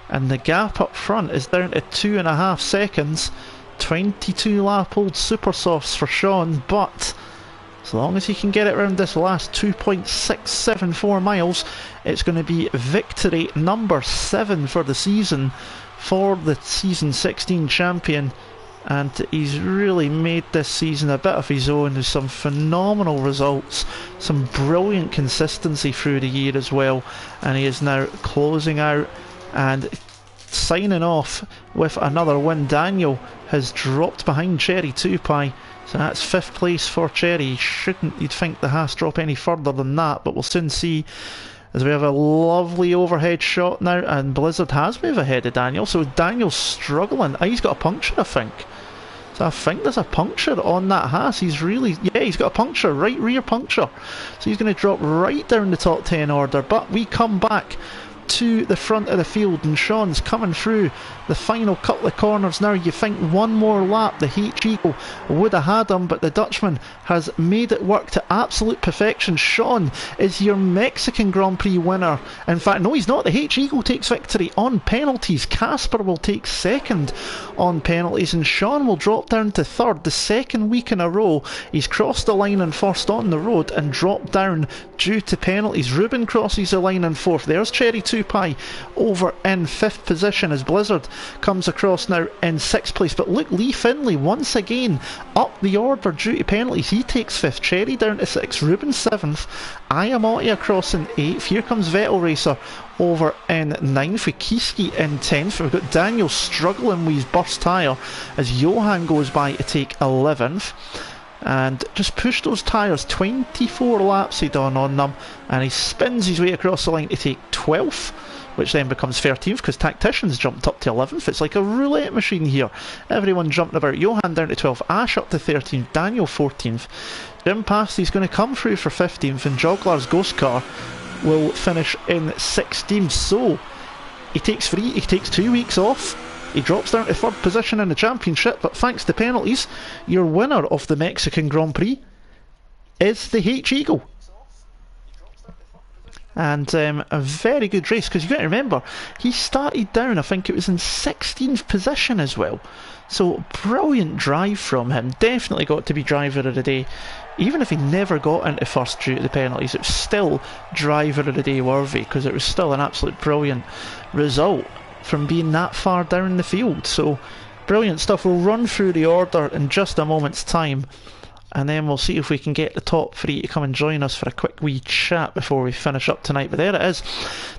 And the gap up front is down to 2.5 seconds. 22 lap old super softs for Sean, but As long as he can get it around this last 2.674 miles, it's going to be victory number 7 for the season for the season 16 champion. And he's really made this season a bit of his own. There's some phenomenal results, some brilliant consistency through the year as well. And he is now closing out and signing off with another win. Daniel has dropped behind Cherry 2Pie, so that's 5th place for Cherry. You'd think the Haas drop any further than that, but we'll soon see, as we have a lovely overhead shot now, and Blizzard has moved ahead of Daniel, so Daniel's struggling. He's got a puncture, I think. So I think there's a puncture on that Haas. He's got a puncture, right rear puncture. So he's going to drop right down the top 10 order, but we come back to the front of the field, and Sean's coming through the final couple of corners now. You think one more lap the H-Eagle would have had him, but the Dutchman has made it work to absolute perfection. Sean is your Mexican Grand Prix winner. In fact, no, he's not. The H-Eagle takes victory on penalties. Casper will take 2nd on penalties, and Sean will drop down to 3rd. The 2nd week in a row he's crossed the line in 1st on the road and dropped down due to penalties. Ruben crosses the line in 4th. There's Cherry 2Pie over in 5th position as Blizzard comes across now in 6th place. But look, Lee Finlay once again up the order due to penalties. He takes 5th, Cherry down to 6th, Ruben 7th, Ayamotti across in 8th. Here comes Vettel Racer over in 9th with Kiski in 10th. We've got Daniel struggling with his burst tyre as Johan goes by to take 11th. And just push those tyres, 24 laps he done on them, and he spins his way across the line to take 12th, which then becomes 13th because Tacticians jumped up to 11th. It's like a roulette machine here. Everyone jumping about. Johan down to 12th, Ash up to 13th, Daniel 14th. Jim Pasty's going to come through for 15th, and Joglar's Ghost Car will finish in 16th. So he takes 2 weeks off. He drops down to 3rd position in the championship, but thanks to penalties, your winner of the Mexican Grand Prix is the H-Eagle. And a very good race, because you've got to remember, he started down, I think it was in 16th position as well. So brilliant drive from him. Definitely got to be driver of the day. Even if he never got into 1st due to the penalties, it was still driver of the day worthy, because it was still an absolute brilliant result from being that far down the field. So brilliant stuff. We'll run through the order in just a moment's time, and then we'll see if we can get the top 3 to come and join us for a quick wee chat before we finish up tonight. But there it is,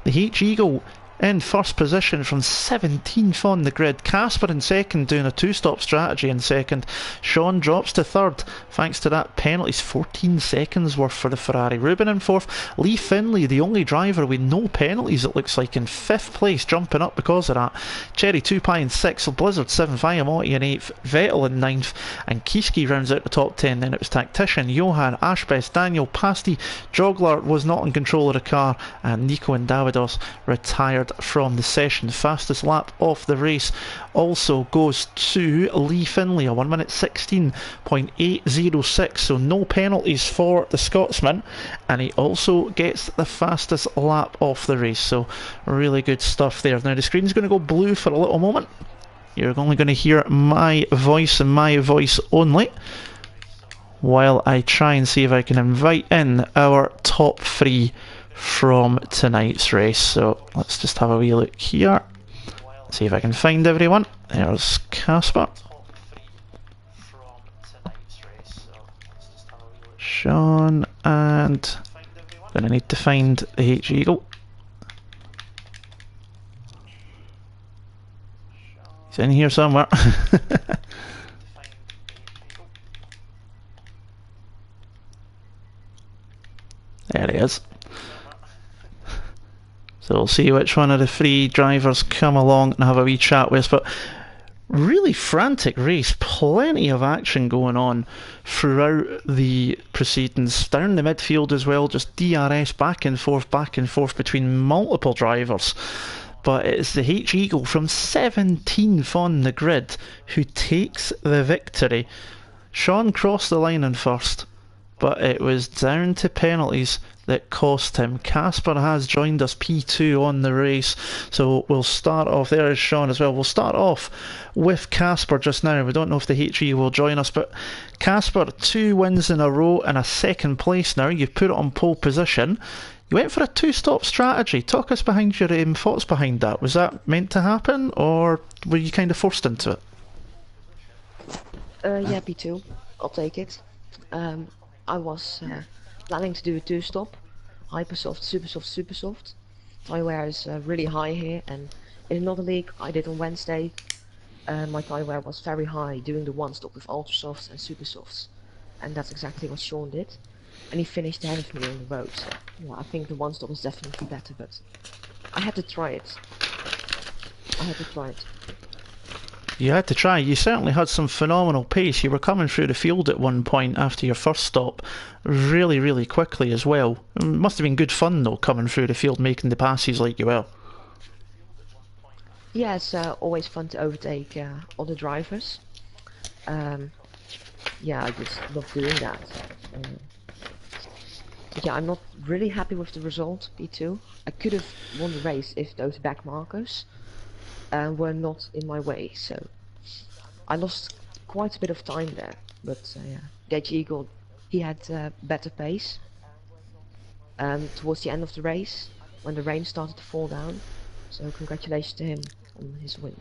the H-Eagle in 1st position from 17th on the grid. Casper in 2nd, doing a 2-stop strategy in 2nd. Sean drops to 3rd thanks to that penalties, 14 seconds worth for the Ferrari. Ruben in 4th. Lee Finlay, the only driver with no penalties it looks like, in 5th place, jumping up because of that. Cherry 2Pie in 6th, Blizzard 7th, Ayamotti in 8th, Vettel in 9th, and Kiski rounds out the top 10. Then it was Tactician, Johan, Ashbest, Daniel, Pasty, Joglar was not in control of the car, and Nico and Davidos retired from the session. Fastest lap of the race also goes to Lee Finlay, a 1 minute 16.806, so no penalties for the Scotsman, and he also gets the fastest lap of the race. So really good stuff there. Now the screen's going to go blue for a little moment. You're only going to hear my voice and my voice only while I try and see if I can invite in our top 3 from tonight's race. So let's just have a wee look here, see if I can find everyone. There's Casper, Sean, and gonna need to find the H-Eagle. He's in here somewhere. There he is. So we'll see which one of the 3 drivers come along and have a wee chat with us. But really frantic race, plenty of action going on throughout the proceedings. Down the midfield as well, just DRS back and forth between multiple drivers. But it's the H-Eagle from 17th on the grid who takes the victory. Sean crossed the line in 1st, but it was down to penalties that cost him. Casper has joined us, P2 on the race, so we'll start off. There is Sean as well. We'll start off with Casper just now. We don't know if the HE will join us, but Casper, 2 wins in a row and a 2nd place now. You've put it on pole position. You went for a 2-stop strategy. Talk us behind your thoughts behind that. Was that meant to happen, or were you kind of forced into it? Yeah, P2. I'll take it. I was planning to do a 2-stop. Hyper soft, super soft, super soft. Tire wear is really high here, and in another league I did on Wednesday, my tire wear was very high, doing the 1-stop with ultra softs and super softs. And that's exactly what Sean did. And he finished ahead of me on the road. So, yeah, I think the 1-stop is definitely better, but I had to try it. You had to try. You certainly had some phenomenal pace. You were coming through the field at one point after your first stop really, really quickly as well. It must have been good fun though, coming through the field making the passes like you were. Yeah, it's always fun to overtake other drivers. Yeah, I just love doing that. Yeah, I'm not really happy with the result, P2. I could have won the race if those back markers were not in my way, so I lost quite a bit of time there. But yeah, Gage Eagle, he had better pace towards the end of the race when the rain started to fall down. So congratulations to him on his win.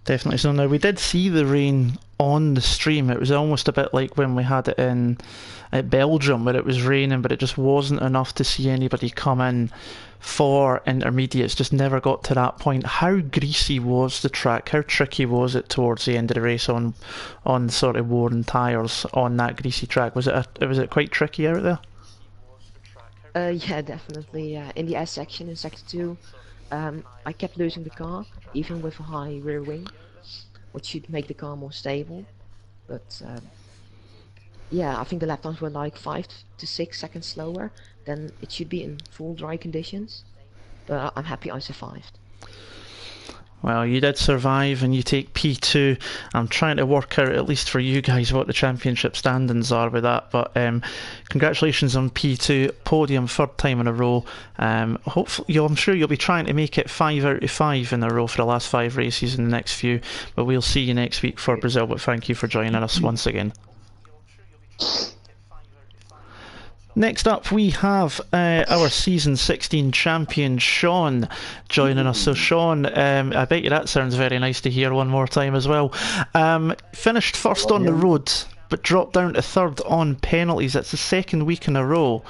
Definitely. So now we did see the rain on the stream. It was almost a bit like when we had it in at Belgium, where it was raining, but it just wasn't enough to see anybody come in for intermediates. Just never got to that point. How greasy was the track? How tricky was it towards the end of the race on sort of worn tyres on that greasy track? Was it quite tricky out there? Yeah, definitely. In the S section in sector 2, I kept losing the car, even with a high rear wing, which should make the car more stable. But yeah, I think the lap times were like 5 to 6 seconds slower than it should be in full dry conditions. But I'm happy I survived. Well, you did survive and you take P2. I'm trying to work out, at least for you guys, what the championship standings are with that. But congratulations on P2, podium, 3rd time in a row. Hopefully, I'm sure you'll be trying to make it 5 out of 5 in a row for the last 5 races in the next few. But we'll see you next week for Brazil. But thank you for joining us once again. Next up, we have our Season 16 champion, Sean, joining us. So, Sean, I bet you that sounds very nice to hear one more time as well. Finished 1st on the road, but dropped down to 3rd on penalties. It's the 2nd week in a row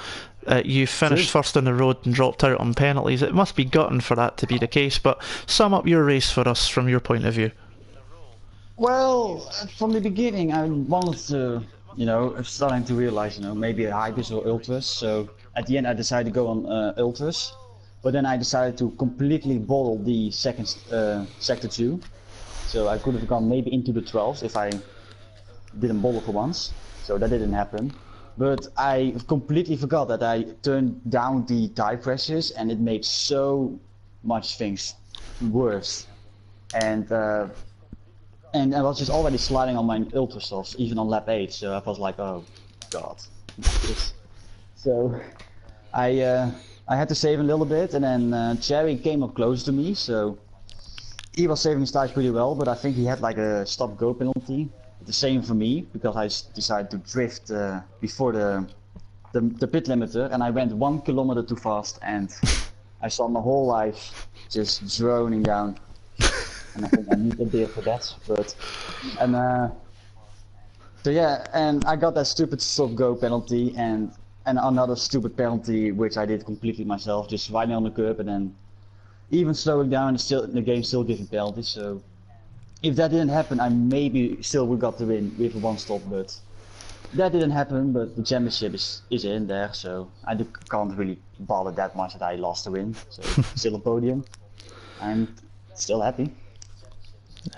you finished 1st on the road and dropped out on penalties. It must be gutting for that to be the case, but sum up your race for us from your point of view. Well, from the beginning, I wanted to... starting to realize, maybe hybrids or ultras. So at the end I decided to go on ultras, but then I decided to completely bottle the second sector 2. So I could have gone maybe into the 12s if I didn't bottle for once. So that didn't happen. But I completely forgot that I turned down the tire pressures, and it made so much things worse. And I was just already sliding on my ultra softs, even on lap 8, so I was like, oh god. So I had to save a little bit, and then Cherry came up close to me, so he was saving his tires pretty well, but I think he had like a stop-go penalty. The same for me, because I decided to drift before the pit limiter, and I went 1 kilometer too fast, and I saw my whole life just droning down. And I think I need a beer for that, so yeah, and I got that stupid stop-go penalty and another stupid penalty which I did completely myself, just riding on the curb and then even slowing down, the game still giving penalties. So if that didn't happen, I maybe still would got the win with a 1-stop, but that didn't happen. But the championship is in there, so I can't really bother that much that I lost the win. So still a podium. I'm still happy.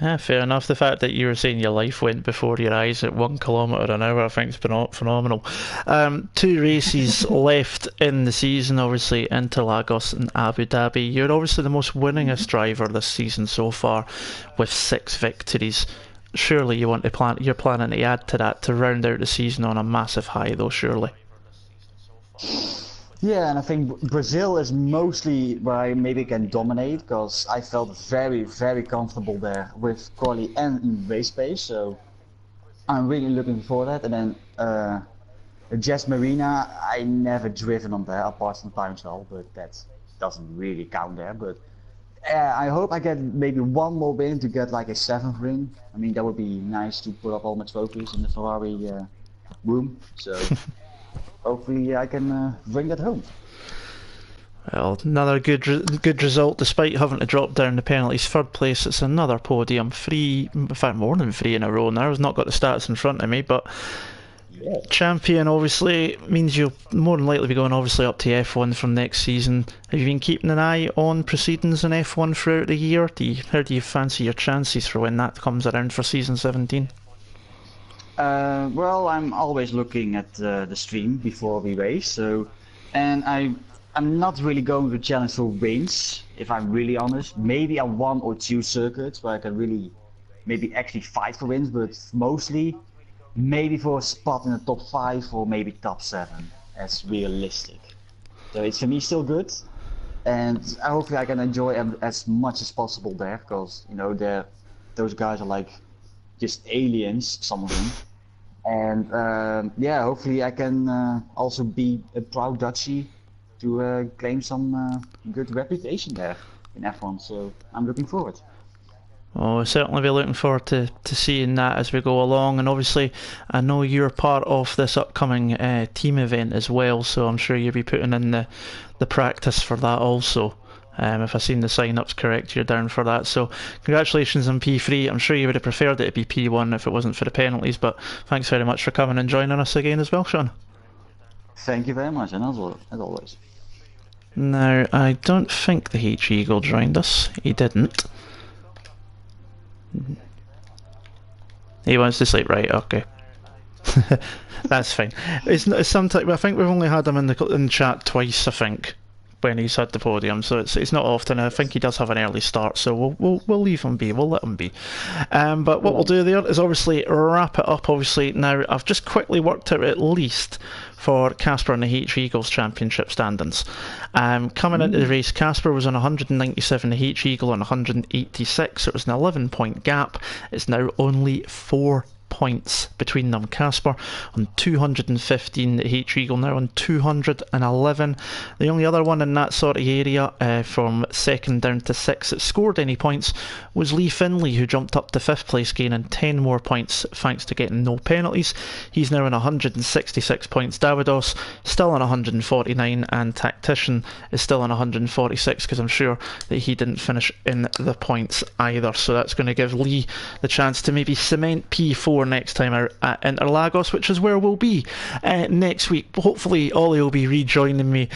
Yeah, fair enough. The fact that you were saying your life went before your eyes at 1 kilometre an hour, I think is phenomenal. 2 races left in the season, obviously Interlagos and Abu Dhabi. You're obviously the most winningest driver this season so far, with 6 victories. Surely you're planning to add to that to round out the season on a massive high, though. Surely. Yeah, and I think Brazil is mostly where I maybe can dominate, because I felt very, very comfortable there with quali and in race pace, so I'm really looking for that. And then Jazz Marina, I never driven on there apart from time trial, but that doesn't really count there. But I hope I get maybe one more win to get like a 7th ring. I mean, that would be nice to put up all my trophies in the Ferrari room, so hopefully I can bring that home. Well, another good result despite having to drop down the penalties. 3rd place, it's another podium. 3, in fact more than 3 in a row now. I've not got the stats in front of me, but yeah. Champion obviously means you'll more than likely be going obviously up to F1 from next season. Have you been keeping an eye on proceedings in F1 throughout the year? How do you fancy your chances for when that comes around for season 17? Well, I'm always looking at the stream before we race, so, and I'm not really going to challenge for wins, if I'm really honest. Maybe on 1 or 2 circuits where I can really maybe actually fight for wins, but mostly maybe for a spot in the top 5 or maybe top 7 as realistic. So it's for me still good, and hopefully I can enjoy as much as possible there, because you know those guys are like just aliens, some of them. And yeah, hopefully I can also be a proud Dutchie to claim some good reputation there in F1, so I'm looking forward. Well, we'll certainly be looking forward to seeing that as we go along, and obviously I know you're part of this upcoming team event as well, so I'm sure you'll be putting in the practice for that also. If I've seen the sign-ups correct, you're down for that, so congratulations on P3. I'm sure you would have preferred it to be P1 if it wasn't for the penalties, but thanks very much for coming and joining us again as well, Sean. Thank you very much, and as always. Now, I don't think the H-Eagle joined us. He didn't. He wants to sleep, right? Okay. That's fine. It's sometimes I think we've only had him in the chat twice, I think, when he's had the podium, so it's not often. I think he does have an early start, so we'll leave him be. We'll let him be. But what we'll do there is obviously wrap it up. Obviously now I've just quickly worked out at least for Casper and the H Eagles Championship standings. Coming into the race, Casper was on 197, the H Eagle on 186. It was an 11-point gap. It's now only 4 points between them. Casper on 215, the H-Eagle now on 211. The only other one in that sort of area from 2nd down to 6th that scored any points was Lee Finlay, who jumped up to 5th place, gaining 10 more points thanks to getting no penalties. He's now on 166 points. Davidos still on 149, and Tactician is still on 146, because I'm sure that he didn't finish in the points either, so that's going to give Lee the chance to maybe cement P4 next time out at Interlagos, which is where we'll be next week. Hopefully Ollie will be rejoining me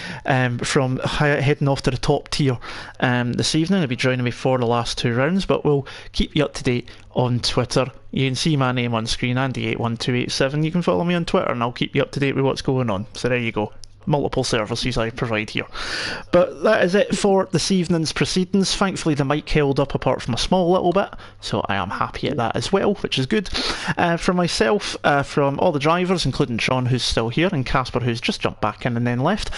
from heading off to the top tier this evening. He'll be joining me for the last 2 rounds, but we'll keep you up to date on Twitter. You can see my name on screen, Andy81287. You can follow me on Twitter and I'll keep you up to date with what's going on. So there you go. Multiple services I provide here. But that is it for this evening's proceedings. Thankfully the mic held up apart from a small little bit, so I am happy at that as well, which is good. From myself, from all the drivers, including Sean, who's still here, and Casper, who's just jumped back in and then left.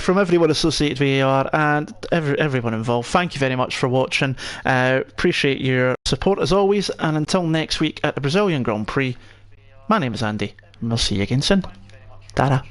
From everyone associated with AOR and everyone involved, thank you very much for watching. Appreciate your support as always, and until next week at the Brazilian Grand Prix, my name is Andy, and we'll see you again soon. Ta-da.